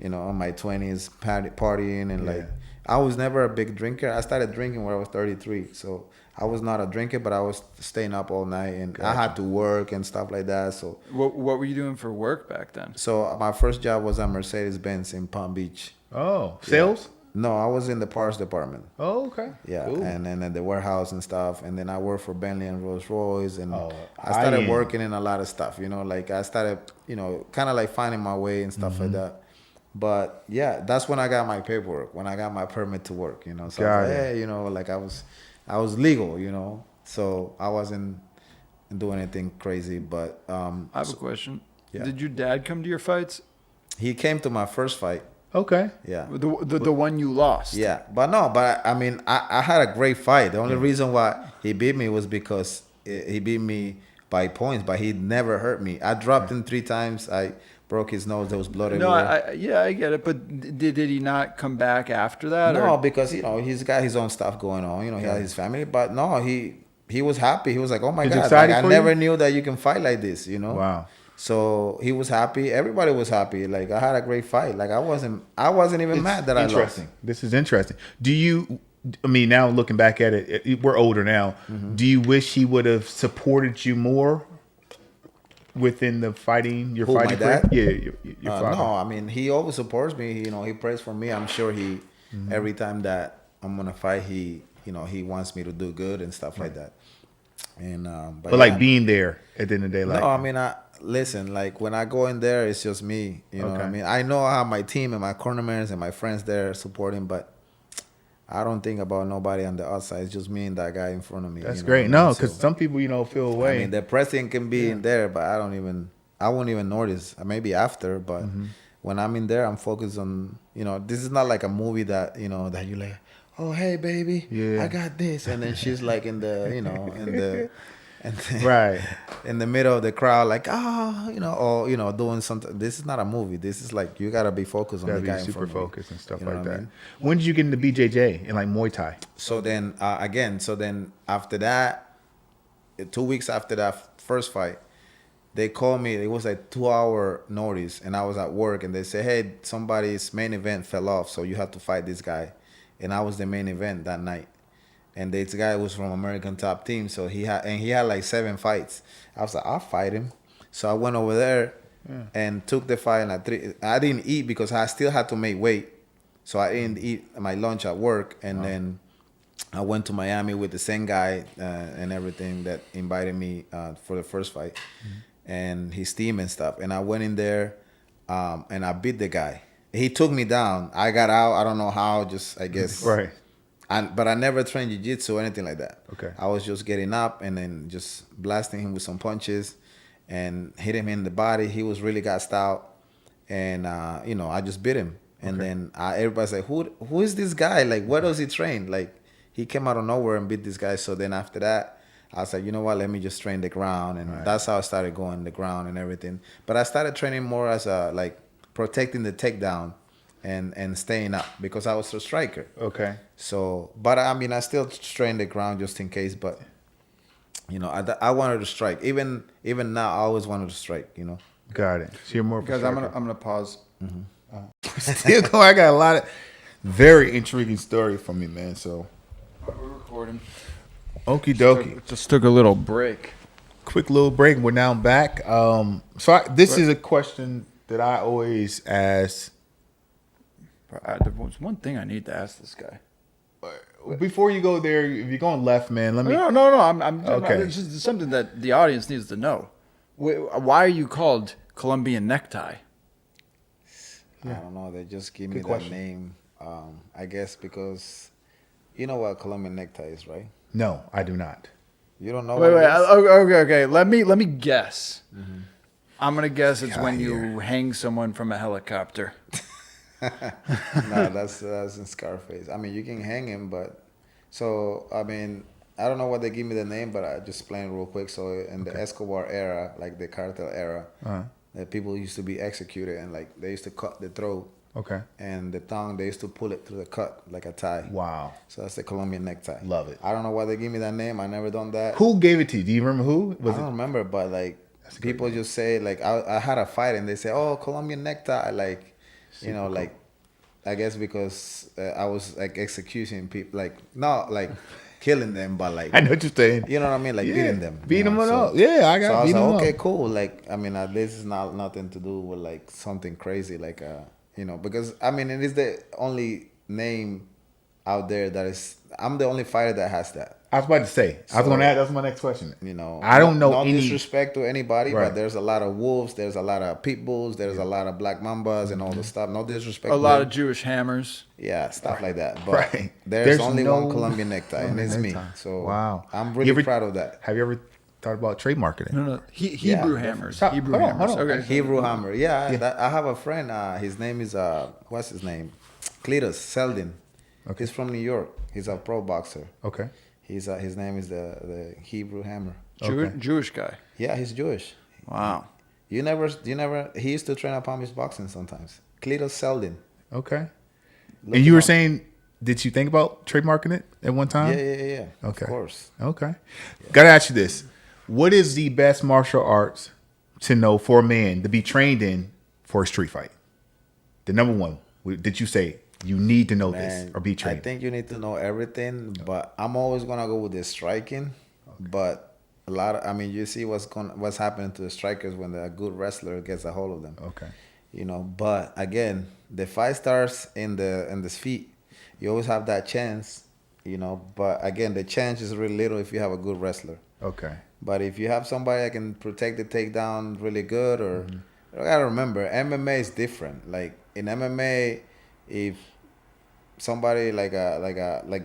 my 20s partying and like I was never a big drinker. I started drinking when I was 33. So I was not a drinker, but I was staying up all night and I had to work and stuff like that. So what were you doing for work back then? So my first job was at Mercedes-Benz in Palm Beach. Oh, sales? No, I was in the parts department. Oh, okay. Yeah, cool. and then at the warehouse and stuff. And then I worked for Bentley and Rolls-Royce. And I started working in a lot of stuff, like I started, kind of like finding my way and stuff like that. But yeah, that's when I got my paperwork, when I got my permit to work, So I was like, hey, like I was legal, so I wasn't doing anything crazy. But I have a question. Yeah. Did your dad come to your fights? He came to my first fight. Okay. Yeah. The one you lost. Yeah. But I mean, I had a great fight. The only reason why he beat me was because he beat me by points, but he never hurt me. I dropped him 3 times. I broke his nose. There was blood everywhere. I get it. But did he not come back after that? No, because, he's got his own stuff going on. He had his family. But no, he was happy. He was like, oh my God. Like, I never knew that you can fight like this, Wow. So he was happy. Everybody was happy. Like I had a great fight. Like I wasn't even mad that I lost. This is interesting. Now looking back at it, we're older now. Mm-hmm. Do you wish he would have supported you more within the fighting? Your fighting career? Yeah, your father. No, I mean he always supports me. He prays for me. I'm sure he every time that I'm gonna fight, he wants me to do good and stuff like that. And but like being there at the end of the day, like no, I mean listen, like when I go in there, it's just me. You know what I mean? I know I have my team and my cornermen and my friends there supporting, but I don't think about nobody on the outside. It's just me and that guy in front of me. That's great. No, because some people, feel away. I mean, the president can be in there, but I won't even notice. Maybe after, but when I'm in there, I'm focused on, this is not like a movie that, that you like, oh hey baby, Yeah. I got this, and then she's like in the Right. in the middle of the crowd, like or doing something. This is not a movie. This is like you gotta be focused on Gotta the be guy in super front of you. focused and stuff You know like what I that. mean? When did you get into BJJ and like Muay Thai? So then after that, 2 weeks after that first fight, they called me. It was like 2 hour notice, and I was at work, and they said, "Hey, somebody's main event fell off, so you have to fight this guy." And I was the main event that night, and this guy was from American Top Team, so he had like 7 fights. I was like, "I'll fight him." So I went over there and took the fight. And I didn't eat because I still had to make weight, so I didn't eat my lunch at work, and then I went to Miami with the same guy and everything that invited me for the first fight. And his team and stuff. And I went in there and I beat the guy. He took me down. I got out. I don't know how, just I guess. Right. But I never trained jiu-jitsu or anything like that. Okay. I was just getting up and then just blasting him with some punches and hit him in the body. He was really gassed out. And, I just beat him. And then everybody's like, who is this guy? Like, where does he train? Like, he came out of nowhere and beat this guy. So then after that, I was like, you know what, let me just train the ground. And that's how I started going the ground and everything. But I started training more as protecting the takedown and staying up because I was a striker. Okay. So, but I mean, I still train the ground just in case. But, I wanted to strike. Even now, I always wanted to strike, Got it. So you're more Guys, I'm gonna pause. still going. I got a lot of very intriguing story from you, man. So We're recording. okie dokie. Just took a little break. Quick little break. We're now back. This is a question that I always ask. There was one thing I need to ask this guy. Before you go there, if you're going left, man, let me. No. Okay. It's just something that the audience needs to know. Why are you called Colombian Necktie? I don't know. They just give me Good that question. name. I guess because you know what Colombian necktie is, right? No, I do not. You don't know Wait. what it is? Okay. Let me guess. I'm gonna guess it's Get when outta you hang someone from a helicopter. No, that's in Scarface. I mean, you can hang him, but so I mean, I don't know what they give me the name, but I just explain real quick. So in the Escobar era, like the Cartel era, that people used to be executed and like they used to cut the throat Okay. and the tongue. They used to pull it through the cut like a tie. Wow. So that's the Colombian necktie. Love it. I don't know why they give me that name. I never done that. Who gave it to you? Do you remember who? I don't remember, but like a great people just say like I had a fight and they say, "Oh, Colombian necktie," like like I guess because I was like executing people, like not like killing them, but like I know what you're saying. you know what I mean, like beating them, Beat you them know? up. Yeah, I So got I was beat them like, up. okay, cool. Like I mean, this is not nothing to do with like something crazy, like because I mean it is the only name out there that is. I'm the only fighter that has that. I was about to say. I was So, going to ask. That's my next question. I don't know no any. disrespect to anybody, Right. but there's a lot of wolves, there's a lot of pit bulls, there's a lot of black mambas and all the stuff. No disrespect. A to lot them. of Jewish hammers. Yeah, stuff like that. But Right. there's There's only no one Colombian necktie, and it's me. necktie. So Wow. I'm You really ever- proud of that. Have you ever thought about trademarking it? No. Hebrew Yeah, hammers. Stop. Hebrew Hold on, hammers. hold on. Okay. Hebrew hammer. Yeah. I have a friend. His name is what's his name? Cletus Seldin. Okay. He's from New York. He's a pro boxer. Okay. His name is the Hebrew hammer. Jewish guy. Yeah, he's Jewish. Wow. You never. He used to train up on his boxing sometimes. Cletus Seldin. Okay. Look And you him were up. saying, did you think about trademarking it at one time? Yeah. Okay. Of course. Okay. Gotta ask you this. What is the best martial arts to know for a man to be trained in for a street fight? The number one. Did you say you need to know this or be trained? I think you need to know everything, but I'm always gonna go with the striking. But a lot of, you see what's happening to the strikers when a good wrestler gets a hold of them. Okay. But again, the fight starts in the feet. You always have that chance, But again, the chance is really little if you have a good wrestler. Okay. But if you have somebody that can protect the takedown really good, or you gotta remember, MMA is different. Like in MMA, if somebody like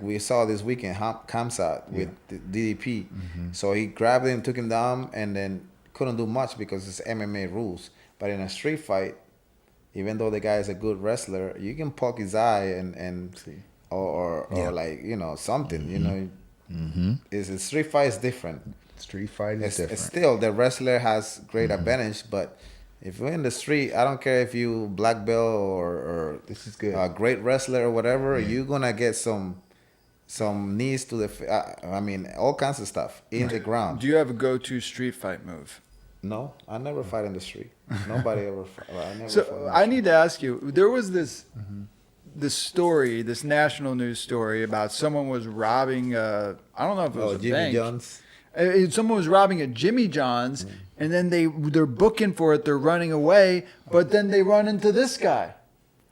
we saw this weekend, Kamsat with DDP, so he grabbed him, took him down, and then couldn't do much because it's MMA rules. But in a street fight, even though the guy is a good wrestler, you can poke his eye and or like something. Is a street fight is different. Street fight is different. It's still the wrestler has great advantage, but if you're in the street, I don't care if you black belt or This is good. a great wrestler or whatever, you're gonna get some knees to the all kinds of stuff in the ground. Do you have a go-to street fight move? No, I never fight in the street. Nobody ever. I never. So fought in the I street. need to ask you. There was this story, this national news story about someone was robbing. I don't know if it was a Jimmy bank. John's. Someone was robbing a Jimmy John's, and then they're booking for it. They're running away, but then they run into this guy.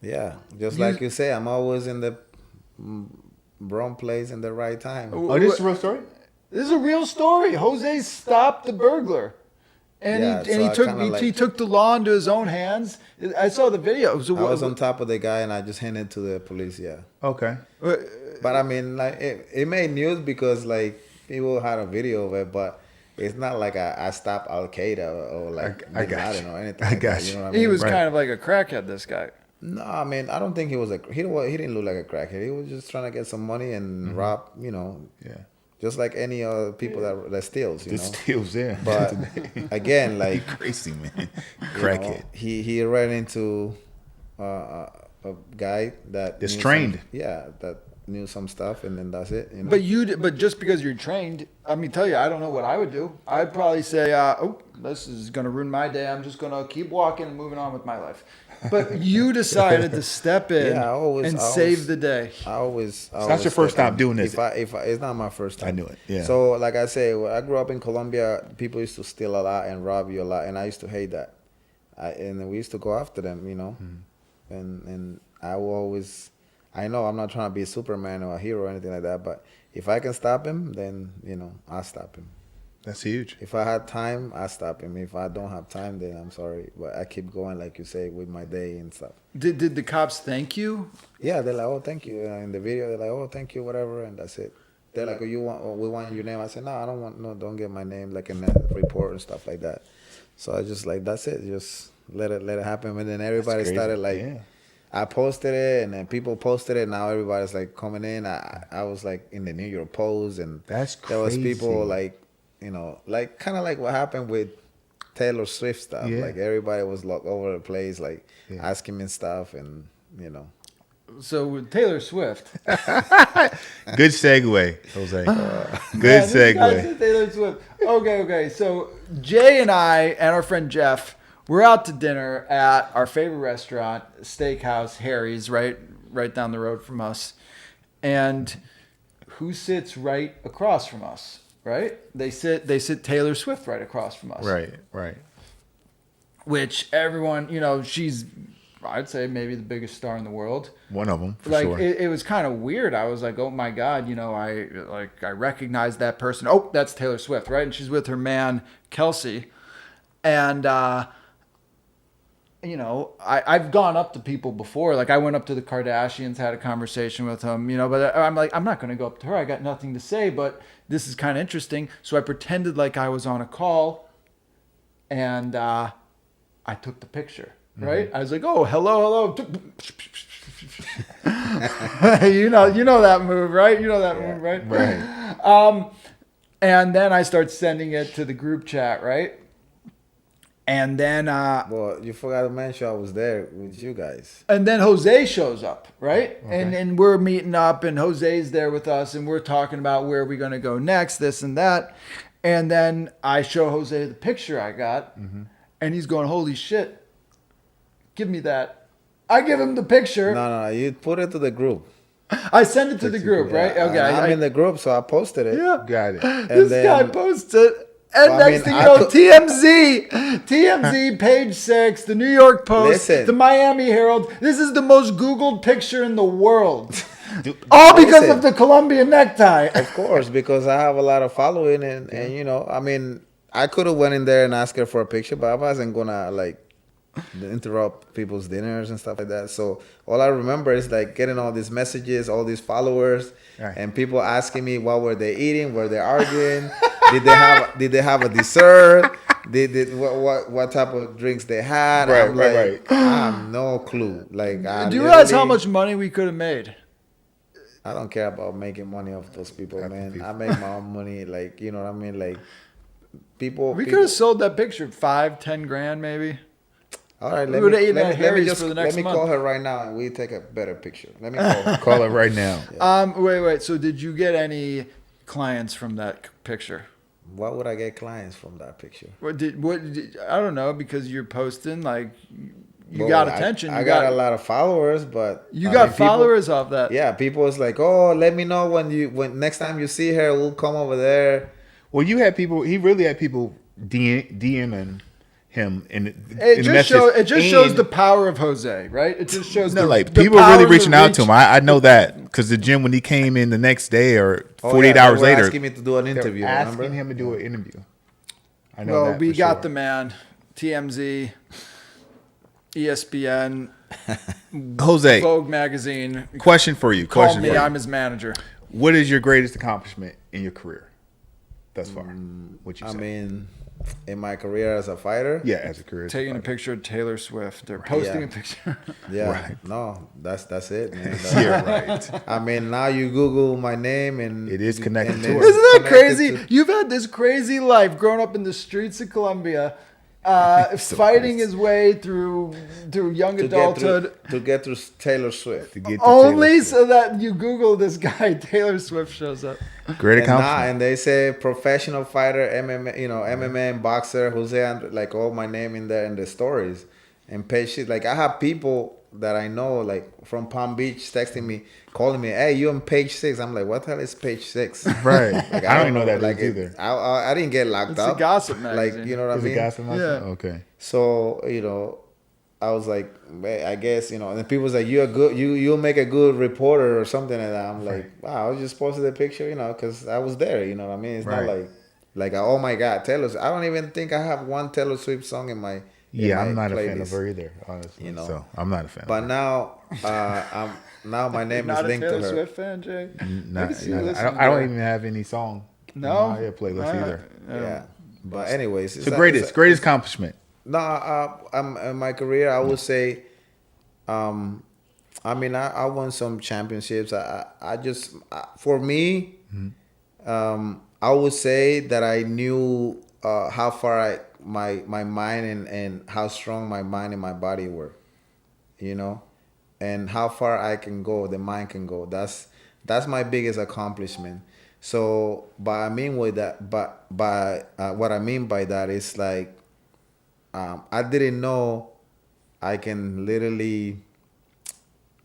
Yeah, just like you say, I'm always in the wrong place in the right time. Oh, this is a real story? This is a real story. Jose stopped the burglar. And Yeah, he so I kinda he like- took the law into his own hands. I saw the video. So I was on top of the guy and I just handed it to the police. Yeah, Okay. but I mean, like it made news because like people had a video of it, but it's not like I stopped Al Qaeda or like I Bin got Laden you. or anything. I like got that, you. know what I he mean? was Right. kind of like a crackhead, this guy. No, I mean, I don't think he was he didn't look like a crackhead. He was just trying to get some money and rob, Yeah. just like any other people that steals, The steals there. But again, like crazy, man. you know, Crackhead. he ran into a guy that That's knew trained. that knew some stuff, and then that's it. But just because you're trained, I mean, tell you, I don't know what I would do. I'd probably say, "Oh, this is going to ruin my day. I'm just going to keep walking and moving on with my life." But you decided to step in Yeah, I always- and I save always- the day. I always. It's not your first time doing this. If it's not my first time. I knew it, yeah. So like I say, when I grew up in Colombia, people used to steal a lot and rob you a lot, and I used to hate that. And we used to go after them, and I will always. I know I'm not trying to be Superman or a hero or anything like that, but if I can stop him, then I'll stop him. That's huge. If I had time, I stop him. If I don't have time, then I'm sorry, but I keep going, like you say, with my day and stuff. Did the cops thank you? Yeah, they're like, "Oh, thank you." In the video, they're like, "Oh, thank you," whatever, and that's it. They're like, "Oh, we want your name." I said, "No, I don't want. No, don't get my name like in that report and stuff like that." So I just like, that's it. Just let it happen, and then everybody crazy. started like. Yeah. I posted it, and then people posted it. Now everybody's like coming in. I was like in the New York Post, and That's there was people crazy. like, like kind of like what happened with Taylor Swift stuff. Yeah. Like everybody was all over the place, like Yeah. asking me stuff, and So with Taylor Swift. Good segue, Jose. Good Yeah, this guy segue. said Taylor Swift. Okay. So Jay and I and our friend Jeff, we're out to dinner at our favorite restaurant, Steakhouse Harry's, right down the road from us. And who sits right across from us? Right? They sit Taylor Swift right across from us. Right. Which everyone, she's, I'd say maybe the biggest star in the world. One of them, for Like sure. it was kind of weird. I was like, oh my God, I recognize that person. Oh, that's Taylor Swift, right? And she's with her man Kelsey, and I've gone up to people before. Like I went up to the Kardashians, had a conversation with them, but I'm like, I'm not going to go up to her. I got nothing to say, but this is kind of interesting. So I pretended like I was on a call, and I took the picture. Right? I was like, oh, hello. you know that move, right? You know that move, right? Right. And then I start sending it to the group chat, right? And then well, you forgot to mention I was there with you guys. Jose shows up, right? And we're meeting up, and Jose's there with us, and we're talking about where we're going to go next, this and that. And then I show Jose the picture I got, and he's going, holy shit. Give me that. I give him the picture. No, you put it to the group. I send it to the group, right? Yeah, Okay. I'm in the group, so I posted it. Yeah. Got it. This then- guy posts it. And Well, I next mean, thing I you know, could- TMZ, page 6, the New York Post, Listen. the Miami Herald. This is the most Googled picture in the world. Dude, All because Listen. of the Colombia necktie. Of course, because I have a lot of following, and I mean, I could have went in there and asked her for a picture, but I wasn't gonna like interrupt people's dinners and stuff like that. So all I remember is like getting all these messages, all these followers, Right. and people asking me what were they eating, were they arguing, did they have a dessert, what type of drinks they had. Right, I'm right, like, I have no clue. Like, I Do you realize how literally- much money we could have made? I don't care about making money off those people, Happy man. people. I make my own money, like, you know what I mean? Like, people. We people could have sold that picture 5-10 grand maybe. all right, we let would've me, eaten let, at me, let me Harry's just for the let next me month. call her right now and we take a better picture. Let me call her. Call it right now. Wait. So did you get any clients from that picture? Why would I get clients from that picture? I don't know, because you're posting like you Well, got attention. I got a lot of followers, but You I got mean, people- followers off that. Yeah, people was like, "Oh, let me know when next time you see her, we'll come over there." Well, you had people. He really had people DMing him in It the just message. shows. It just shows And- the power of Jose, right? It just shows No, the, like the people are power, really the reaching out to reach. him. I know that because the gym when he came in the next day or 48 they hours were later, asking me to do an they were interview. asking Remember? him to do an interview. I know Well, that. we for got sure. the man, TMZ, ESPN, Jose. Vogue magazine. Question for you. Call Question me. for you. I'm his manager. What is your greatest accomplishment in your career thus far? What you I say? mean, in my career as a fighter, Yeah, as a career. as a Taking a fighter. picture of Taylor Swift. They're posting Yeah. a picture. yeah, Right. no, that's it, man. Yeah, right. I mean, now you Google my name and It is connected and to it's it. Isn't that connected crazy? to- You've had this crazy life growing up in the streets of Colombia, So fighting crazy. his way through young to adulthood. get through Taylor Swift. To get to Only Taylor Swift. so that you Google this guy, Taylor Swift shows up. Great And now, accomplishment. and they say professional fighter, MMA, MMA and boxer, Jose, and like all my name in there in the stories and page shit. Like I have people that I know, like from Palm Beach, texting me, calling me, "Hey, you on page 6?" I'm like, "What the hell is page 6?" Right. Like, I don't even know that like is either. I didn't get locked It's a up. gossip Like magazine. you know what I Is mean? it gossip? Yeah. Okay. So I was like, I guess and people was like, you'll make a good reporter or something like that. I'm like, wow, I was just posted the picture, because I was there. You know what I mean? It's not Right. like oh my God, Taylor. I don't even think I have one Taylor Swift song in my Yeah, in I'm my not a fan of playlist. her either, honestly. So I'm not a fan. But of her. now, now my name is Not a linked Taylor to her. Swift fan, Jay. Not- can see you not- listening I don't to her. even have any song No? on my playlist All right. either. Yeah. But anyways, So greatest accomplishment. No, I'm in my career. I would say, I mean, I won some championships. I just for me, I would say that I knew how far my mind and how strong my mind and my body were, and how far I can go. The mind can go. That's my biggest accomplishment. So, what I mean by that is like, I didn't know I can literally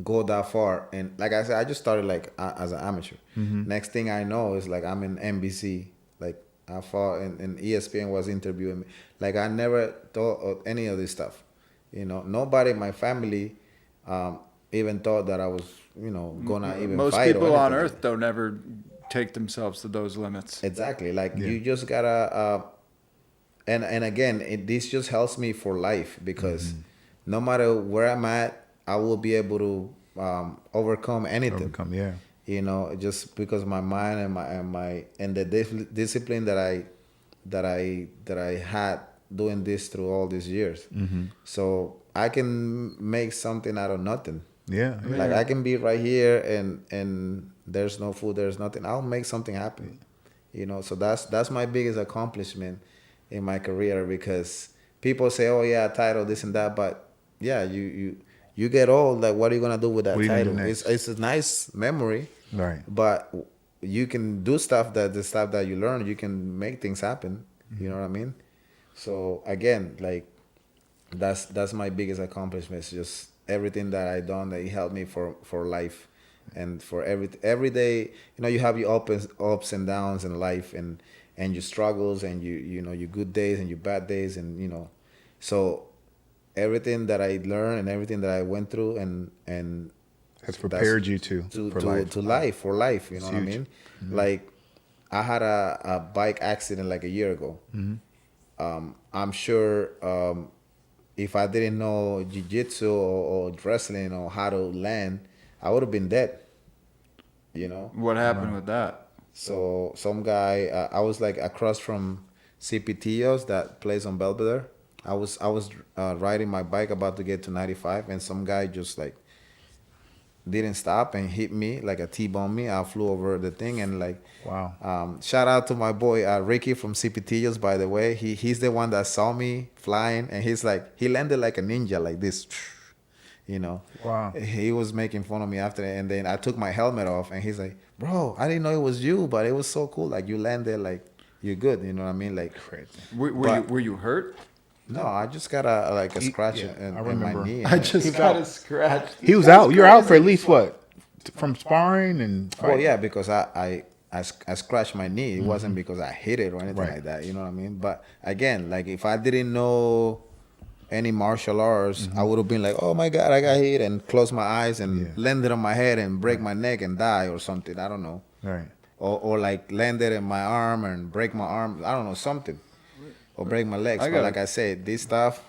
go that far. And like I said, I just started like as an amateur. Next thing I know is like I'm in NBC. Like I fought and ESPN was interviewing me. Like I never thought of any of this stuff. Nobody in my family even thought that I was, gonna even Most fight or people on anything. earth don't ever take themselves to those limits. Exactly. Like you just gotta, and again, this just helps me for life because no matter where I'm at, I will be able to overcome anything. Just because of my mind and the discipline that I had doing this through all these years. So I can make something out of nothing. Yeah. Like I can be right here and there's no food, there's nothing. I'll make something happen. So that's my biggest accomplishment in my career because people say, "Oh yeah, title, this and that," but yeah, you get old. Like, what are you gonna do with that What are you gonna title? do next? It's a nice memory, Right. but you can do the stuff that you learn. You can make things happen. You know what I mean? So again, like that's my biggest accomplishment. It's just everything that I done that it helped me for life, and for every day. You have your ups and downs in life, and your struggles, and your good days and your bad days, and so everything that I learned and everything that I went through and Has prepared you for life. for life. You know It's what I huge. mean? Like I had a bike accident like a year ago. I'm sure if I didn't know jiu-jitsu or wrestling or how to land, I would have been dead. What happened with that? So some guy, I was like across from CPTOs, that place on Belvedere. I was riding my bike about to get to 95, and some guy just like didn't stop and hit me like a T-bone me. I flew over the thing and like, Wow. shout out to my boy Ricky from CPTs, by the way. He's the one that saw me flying, and he's like, he landed like a ninja like this, you know. Wow. He was making fun of me after that, and then I took my helmet off, and he's like, bro, I didn't know it was you, but it was so cool. Like you landed like you're good, you know what I mean? Like Crazy. Were you hurt? no, I just got a scratch yeah, in I my remember. knee. I just got a scratch. He was out. You're out for at least what? From sparring and Well, yeah, because I scratched my knee. It wasn't because I hit it or anything Right. like that. You know what I mean? But again, like if I didn't know any martial arts, I would have been like, oh my God, I got hit, and close my eyes and landed on my head and break my neck and die or something. I don't know. Right. Or like landed in my arm and break my arm. I don't know, something. Or break my legs. I But got like it. I said, this stuff,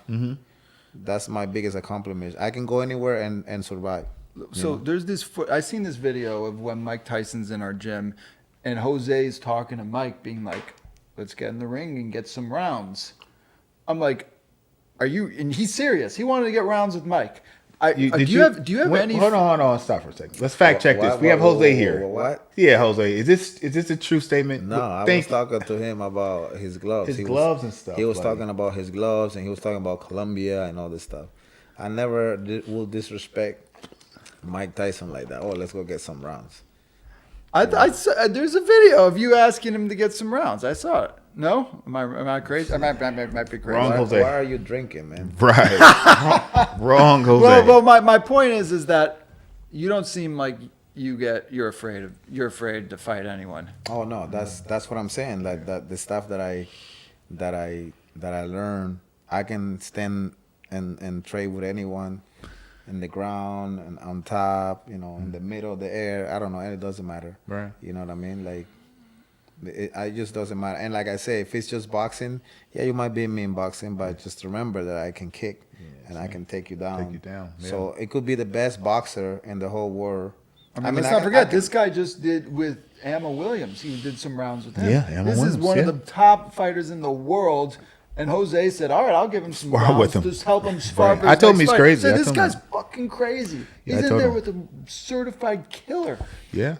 that's my biggest accomplishment. I can go anywhere and survive. So there's this. I seen this video of when Mike Tyson's in our gym, and Jose's talking to Mike, being like, "Let's get in the ring and get some rounds." I'm like, "Are you?" And he's serious. He wanted to get rounds with Mike. Do you have wait, any? Hold on. Stop for a second. Let's fact check this. What- We have what- Jose what- here. what? Yeah, Jose. Is this a true statement? No, I was Think- talking to him about his gloves. His He gloves was, and stuff, He was like- talking about his gloves, and he was talking about Colombia and all this stuff. I never will disrespect Mike Tyson like that. Oh, let's go get some rounds. There's a video of you asking him to get some rounds. I saw it. No, am I crazy? I might be crazy. Wrong, Why, Jose. why are you drinking, man? Right. Wrong, Jose. Well, my point is that you don't seem like you're afraid to fight anyone. Oh no, that's what I'm saying. Like that, the stuff that I learned, I can stand and trade with anyone, in the ground and on top, you know, in the middle of the air. I don't know, and it doesn't matter. Right. You know what I mean? Like, it just doesn't matter. And like I say, if it's just boxing, yeah, you might be mean boxing, but just remember that I can kick and I can take you down. Take you down, yeah. So it could be the best boxer in the whole world. I mean, let's not forget, this guy just did with Amma Williams. He did some rounds with him. Yeah, Amma This is Williams, one yeah. of the top fighters in the world. And Jose said, all right, I'll give him some Spar rounds. with him. Just help him spar Right. for I his told him next he's fight." crazy. I said, I this told guy's him. fucking crazy. Yeah, I He's in told there him. with a certified killer. Yeah.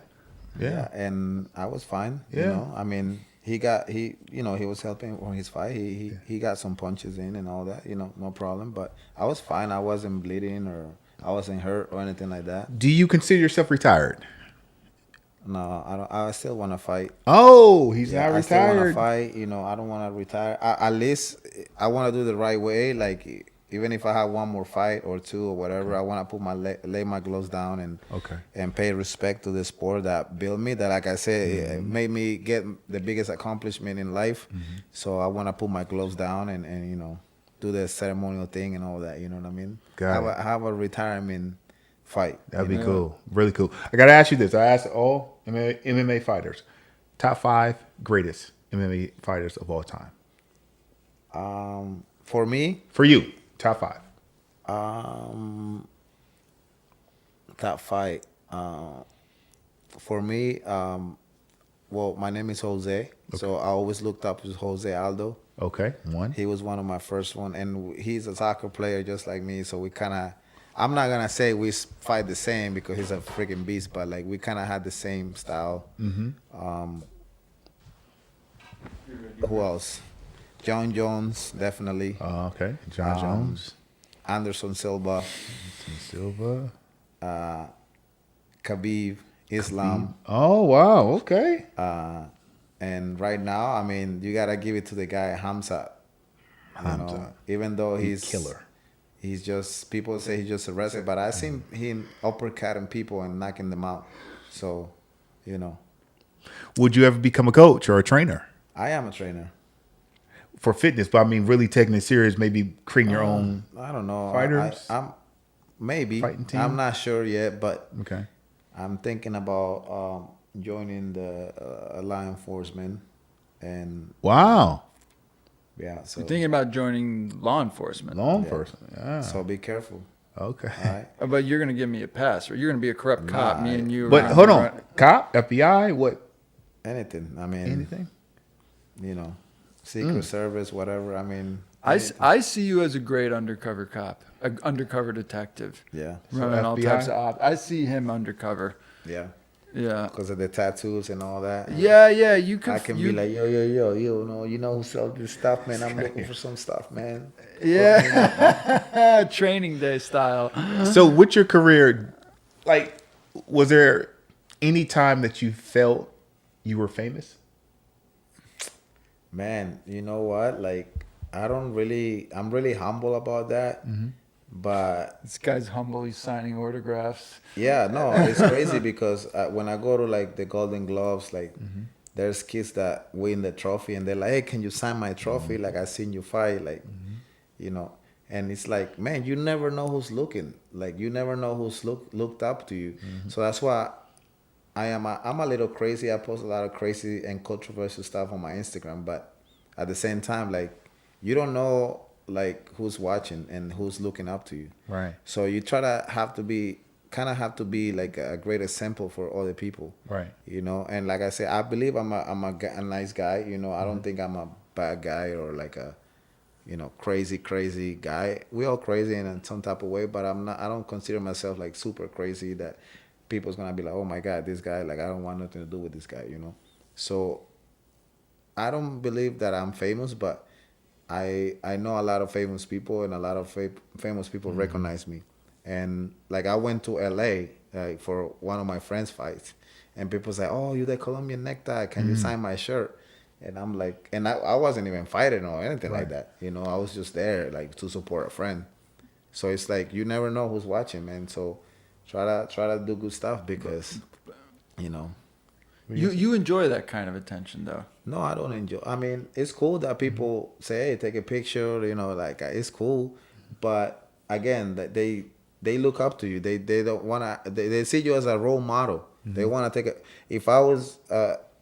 Yeah, Yeah. and I was fine. Yeah. You know, I mean, he was helping on his fight. He got some punches in and all that. You know, no problem. But I was fine. I wasn't bleeding or I wasn't hurt or anything like that. Do you consider yourself retired? No, I don't. I still want to fight. Oh, he's Yeah, not I still want to retired. fight. You know, I don't want to retire. At least I want to do the right way. Like even if I have one more fight or two or whatever, I want to put lay my gloves down and pay respect to the sport that built me. That, like I said, it made me get the biggest accomplishment in life. So I want to put my gloves down and you know, do the ceremonial thing and all that. You know what I mean? Have a retirement fight. That'd you be know? cool. Really cool. I got to ask you this. I asked all MMA fighters, top 5 greatest MMA fighters of all time. For me, For you, top 5. that fight. For me, well, my name is Jose, so I always looked up to Jose Aldo. Okay, 1. He was one of my first one, and he's a soccer player just like me. So we kind of, I'm not gonna say we fight the same because he's a freaking beast, but like we kind of had the same style. Who else? John Jones, definitely. Okay, John Jones, Anderson Silva, Silva. Khabib, Islam. Oh wow, okay. And right now, I mean, you gotta give it to the guy Hamza. You know, Hamza. even though he's killer. He's just, people say he's just a wrestler, but I seen him uppercutting people and knocking them out. So, you know, Would you ever become a coach or a trainer I am a trainer. for fitness? But I mean, really taking it serious, maybe creating your own. I don't know. Fighters? I'm maybe. Fighting team? I'm not sure yet, but Okay. I'm thinking about joining the law enforcement, and Wow. yeah. So You're thinking about joining law enforcement. Long person. Yeah. so be careful. Okay. All right. But you're going to give me a pass, or you're going to be a corrupt cop, me and you. But are hold gonna on, cop, FBI, what? Anything. I mean, Anything? you know, Secret Service, whatever. I mean, I see you as a great undercover cop, an undercover detective. Yeah. Running all FBI? types of ops. I see him undercover. Yeah. Yeah. Because of the tattoos and all that. Yeah, you could. I can be like, yo, you know who sells this stuff, man? I'm looking for some stuff, man. yeah, training day style. So with your career, like, was there any time that you felt you were famous? Man, you know what? Like, I'm really humble about that. But This guy's humble. He's signing autographs. yeah, no, it's crazy because when I go to like the Golden Gloves, like there's kids that win the trophy and they're like, hey, can you sign my trophy? Like, I seen you fight, like, you know. And it's like, man, you never know who's looking. Like, you never know who's looked up to you. So that's why I'm a little crazy. I post a lot of crazy and controversial stuff on my Instagram, but at the same time, like, you don't know like who's watching and who's looking up to you. Right. So you have to be like a great example for other people. Right. You know, and like I said, I believe I'm a nice guy. You know, I don't think I'm a bad guy or like a, you know, crazy guy. We all crazy in some type of way, but I don't consider myself like super crazy that people's gonna be like, oh my God, this guy, like, I don't want nothing to do with this guy, you know. So I don't believe that I'm famous, but I know a lot of famous people, and a lot of famous people recognize me. And like, I went to LA for one of my friends' fights, and people say, oh, you the Colombia Necktie, can you sign my shirt? And I'm like, and I wasn't even fighting or anything like that, you know. I was just there like to support a friend. So it's like, you never know who's watching, man. So try to do good stuff, because, you know. You enjoy that kind of attention, though. No, I don't enjoy. I mean, it's cool that people say, "Hey, take a picture." You know, like, it's cool. But again, that they look up to you. They don't wanna. They see you as a role model. They wanna take a. If I was,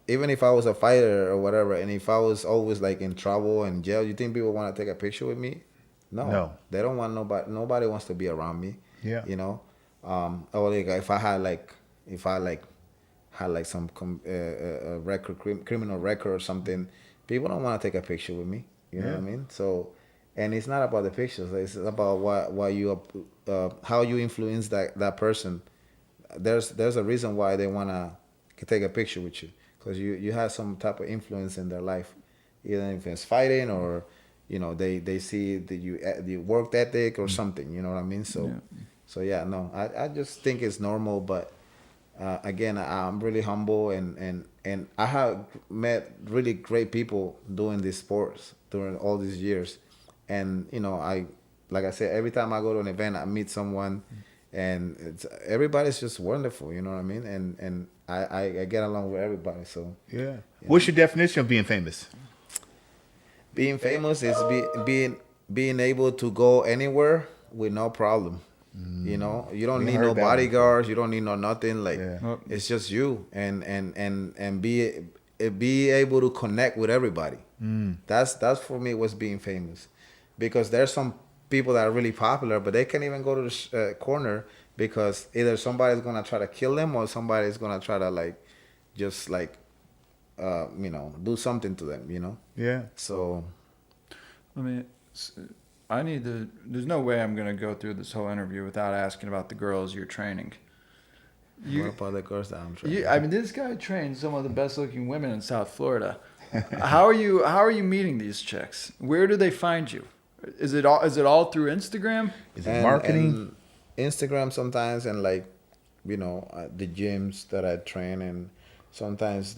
even if I was a fighter or whatever, and if I was always like in trouble and jail, you think people wanna take a picture with me? No. They don't want nobody. Nobody wants to be around me. Yeah. You know, or like if I had like some criminal record or something, people don't want to take a picture with me. You know what I mean? So, and it's not about the pictures. It's about what you how you influence that person. There's a reason why they want to take a picture with you, because you have some type of influence in their life, either if it's fighting or, you know, they see that you work ethic or something. You know what I mean? So, no, I just think it's normal, but. Again, I'm really humble, and I have met really great people doing these sports during all these years. And, you know, like I said, every time I go to an event, I meet someone, and everybody's just wonderful, you know what I mean? And I get along with everybody. So Yeah. What's your definition of being famous? being famous is being able to go anywhere with no problem. You know, you don't need no bodyguards. You don't need no nothing. Like, it's just you, and be able to connect with everybody. That's for me what's being famous, because there's some people that are really popular, but they can't even go to the corner, because either somebody's gonna try to kill them, or somebody's gonna try to like, just like, you know, do something to them. You know. Yeah. So. I mean, there's no way I'm going to go through this whole interview without asking about the girls you're training. What about the girls that I'm training? I mean, this guy trains some of the best looking women in South Florida. How are you meeting these chicks? Where do they find you? Is it all through Instagram? Is it marketing? And Instagram sometimes, and like, you know, the gyms that I train, and sometimes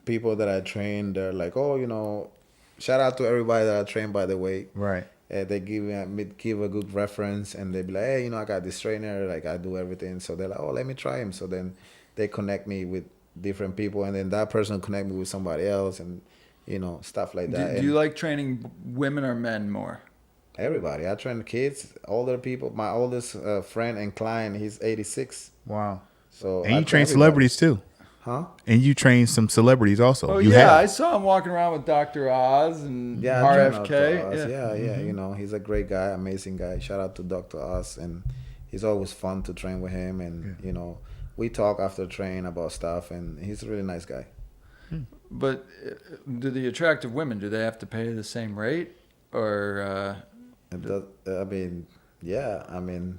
people that I train, they're like, oh, you know, shout out to everybody that I train, by the way. Right. They give a good reference, and they be like, hey, you know, I got this trainer, like, I do everything. So they're like, oh, let me try him. So then they connect me with different people, and then that person connect me with somebody else, and, you know, stuff like that. Do you like training women or men more? Everybody. I train kids, older people. My oldest friend and client, he's 86. Wow. So and you train celebrities too. Huh? And you train some celebrities also. Oh, you I saw him walking around with Dr. Oz and RFK. Yeah, you know, he's a great guy, amazing guy. Shout out to Dr. Oz, and he's always fun to train with him, and you know, we talk after train about stuff, and he's a really nice guy. But do the attractive women, do they have to pay the same rate? or I mean, yeah. I mean,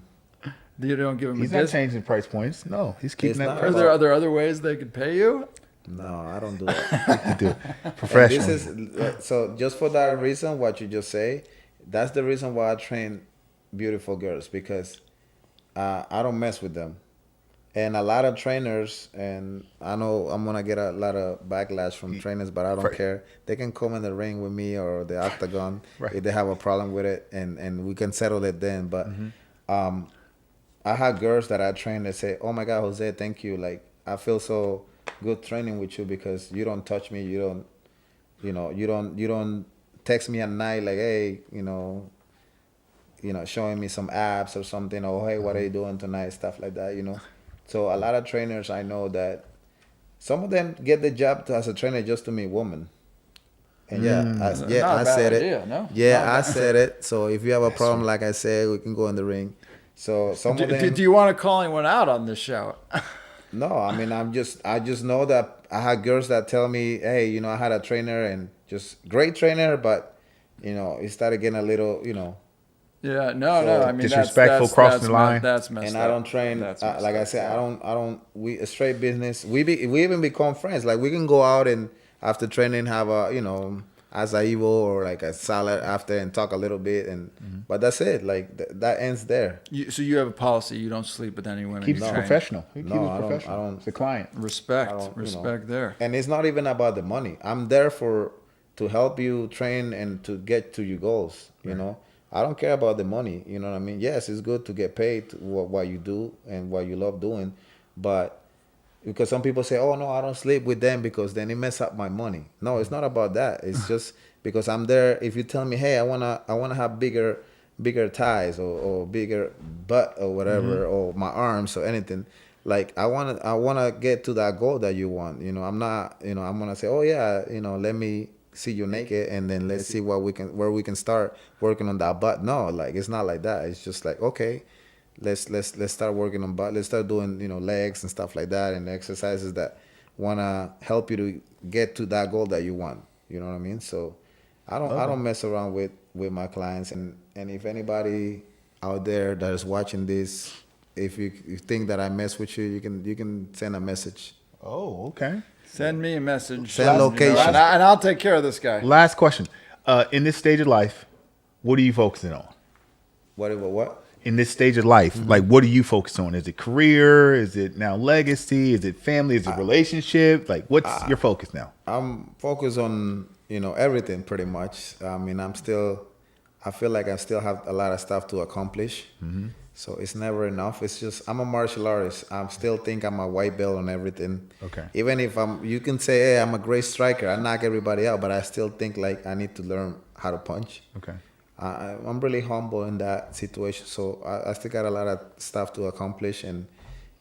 you don't give them He's a not discount? changing price points. No, he's keeping It's that not price. Are there other ways they could pay you? no, I don't do that. You do it And professionally. this is so just for that reason, what you just say, that's the reason why I train beautiful girls, because I don't mess with them. And a lot of trainers, and I know I'm gonna get a lot of backlash from trainers, but I don't Right. care. They can come in the ring with me or the octagon Right. if they have a problem with it, and we can settle it then. But I have girls that I train that say, "Oh my God, Jose, thank you. Like I feel so good training with you because you don't touch me, you don't text me at night like, hey, showing me some abs or something, or hey, what are you doing tonight, stuff like that. So a lot of trainers I know that some of them get the job as a trainer just to meet women. And Not I a bad said idea, it. no? Yeah, Not I bad. said it. So if you have a problem, like I said, we can go in the ring. So some of them. Do you want to call anyone out on this show? No, I mean I just know that I had girls that tell me, hey, I had a trainer and just great trainer, but it started getting a little, Yeah, no. So, I mean, disrespectful, crossing the line. That's messed and up. I don't train. That's Like messed I up. said, I don't. We a straight business. We even become friends. Like we can go out and after training have a acai bowl or like a salad after and talk a little bit but that's it. Like that ends there. So you have a policy. You don't sleep with any women. Keeps you it train. professional. He keeps No, it I don't- professional. I don't- It's a client. Respect. I don't, Respect there. And it's not even about the money. I'm there to help you train and to get to your goals. I don't care about the money. You know what I mean? Yes, it's good to get paid what you do and what you love doing, but because some people say, "Oh no, I don't sleep with them because then it mess up my money." No, it's not about that. It's just because I'm there. If you tell me, "Hey, I wanna have bigger thighs or bigger butt or whatever or my arms or anything." Like I wanna get to that goal that you want. I'm not. I'm gonna say, "Oh yeah, let me see you naked and then let's see where we can start working on that butt." No, like it's not like that. It's just like, okay, let's start working on butt. Let's start doing legs and stuff like that and exercises that wanna help you to get to that goal that you want. You know what I mean? So I don't mess around with my clients, and if anybody out there that is watching this, if you think that I mess with you, you can send a message. Oh, okay. Send me a message. Send location. And I'll take care of this guy. Last question. In this stage of life, what are you focusing on? What? In this stage of life, like what are you focused on? Is it career? Is it now legacy? Is it family? Is it relationship? Like what's your focus now? I'm focused on everything pretty much. I mean, I feel like I still have a lot of stuff to accomplish. So it's never enough. It's just I'm a martial artist. I still think I'm a white belt on everything. Okay. Even if you can say, hey, I'm a great striker. I knock everybody out, but I still think like I need to learn how to punch. Okay. I'm really humble in that situation. So I still got a lot of stuff to accomplish, and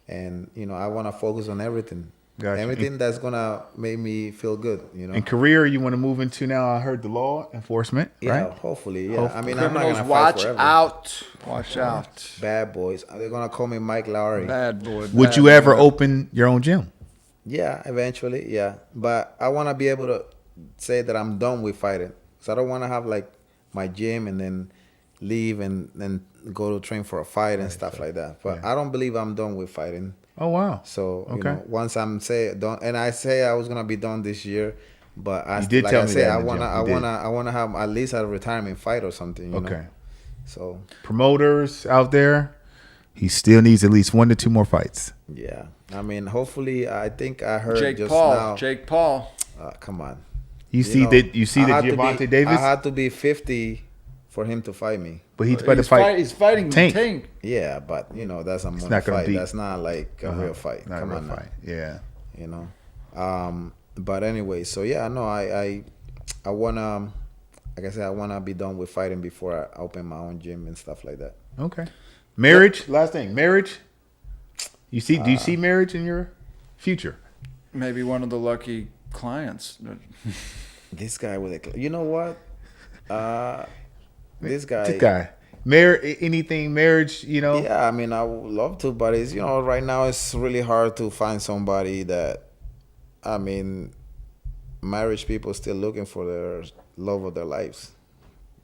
I want to focus on everything. Gotcha. Everything that's gonna make me feel good. And career you want to move into now? I heard the law enforcement, Yeah, right? hopefully. Yeah. I mean, I'm not Criminals, gonna fight watch forever. out. Watch out. Bad boys. They're gonna call me Mike Lowry. Bad boy. Would bad you ever boy. open your own gym? Yeah, eventually. Yeah, but I want to be able to say that I'm done with fighting. So I don't want to have like my gym and then leave and then go to train for a fight and stuff like that. But I don't believe I'm done with fighting. Oh wow. So Okay. once I'm done, and I say I was gonna be done this year, but You did tell me that I in the gym. I wanna have at least a retirement fight or something. You know? Okay. So Promoters out there, he still needs at least 1 to 2 more fights. yeah, I mean, hopefully, I think I heard Jake just Paul. now. Jake Paul. Come on. You see know, that I had to be- Gervonta Davis, I had to be 50 for him to fight me. but he's about to fight. He's fighting Tank. Tank. Yeah, but that's a money not gonna fight. beat. That's not like a real fight. Not a Come real on now. fight. Yeah. But anyway, so yeah, no, I wanna, like I said, I wanna be done with fighting before I open my own gym and stuff like that. Okay. Marriage. Last thing. Marriage. Do you see marriage in your future? Maybe one of the lucky clients. This guy with you know what? This guy. This guy. Anything marriage, Yeah, I mean, I would love to, but it's right now it's really hard to find somebody that, I mean, marriage people still looking for their love of their lives.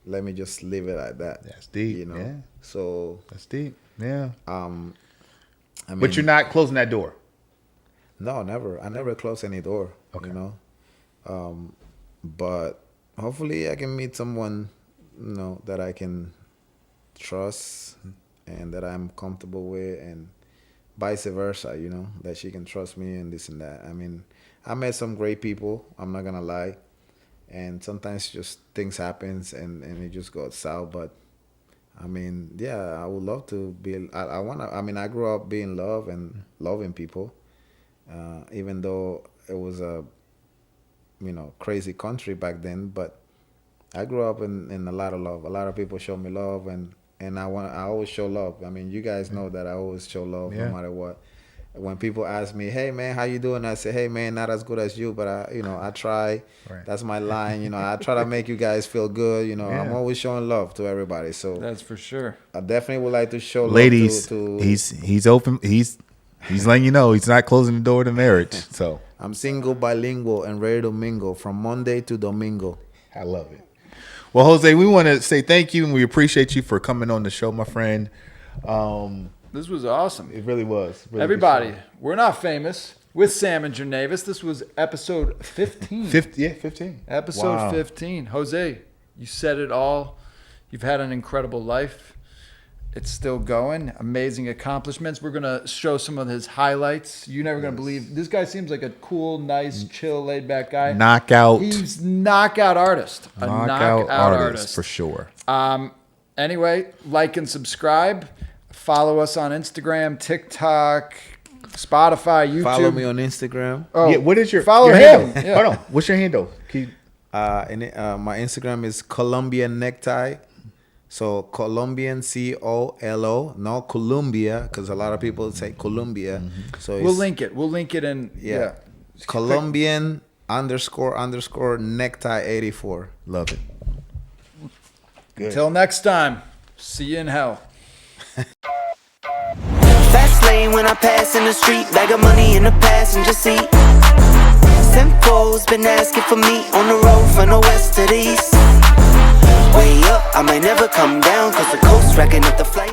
let me just leave it at that. That's deep. You know. Yeah. So That's deep. Yeah. I mean, But you're not closing that door. No, never. I never close any door. Okay. You know. But hopefully I can meet someone, you know, that I can trust and that I'm comfortable with, and vice versa, you know, that she can trust me and this and that. I mean, I met some great people, I'm not gonna lie. And sometimes just things happens and it just goes south. But I mean, yeah, I would love to be, I grew up being loved and loving people. Even though it was a, you know, crazy country back then, but I grew up in a lot of love. A lot of people show me love, and I always show love. I mean, you guys know that I always show love no matter what. When people ask me, "Hey man, how you doing?" I say, "Hey man, not as good as you, but I try." Right. That's my line. You know, I try to make you guys feel good. You know, I'm always showing love to everybody. So That's for sure. I definitely would like to show Ladies, love to he's open. He's letting you know he's not closing the door to marriage. So I'm single, bilingual, and ready to mingle from Monday to Domingo. I love it. Well, Jose, we want to say thank you and we appreciate you for coming on the show, my friend. This was awesome. It really was. Really Everybody, we're not famous with Sam and Jernavis. This was episode 15. 15. Episode Wow. 15. Jose, you said it all. You've had an incredible life. It's still going. Amazing accomplishments. We're going to show some of his highlights. You're never going to believe. This guy seems like a cool, nice, chill, laid-back guy. Knockout. He's knockout artist. A knockout artist. for sure. Anyway, like and subscribe. Follow us on Instagram, TikTok, Spotify, YouTube. Follow me on Instagram. Oh, Yeah, what is your follow your him? handle? Yeah. Hold on. What's your handle? Can you- My Instagram is Colombia Necktie. So Colombian, COLO, no Colombia, because a lot of people say Colombia. So it's, We'll link it. We'll link it in. Yeah. Colombian _ necktie 84. Love it. Good. Until next time, see you in hell. Fast lane when I pass in the street, bag of money in the passenger seat. Simcoe's been asking for me on the road from the west to the east. Way up, I might never come down, cause the coast racking up the flight.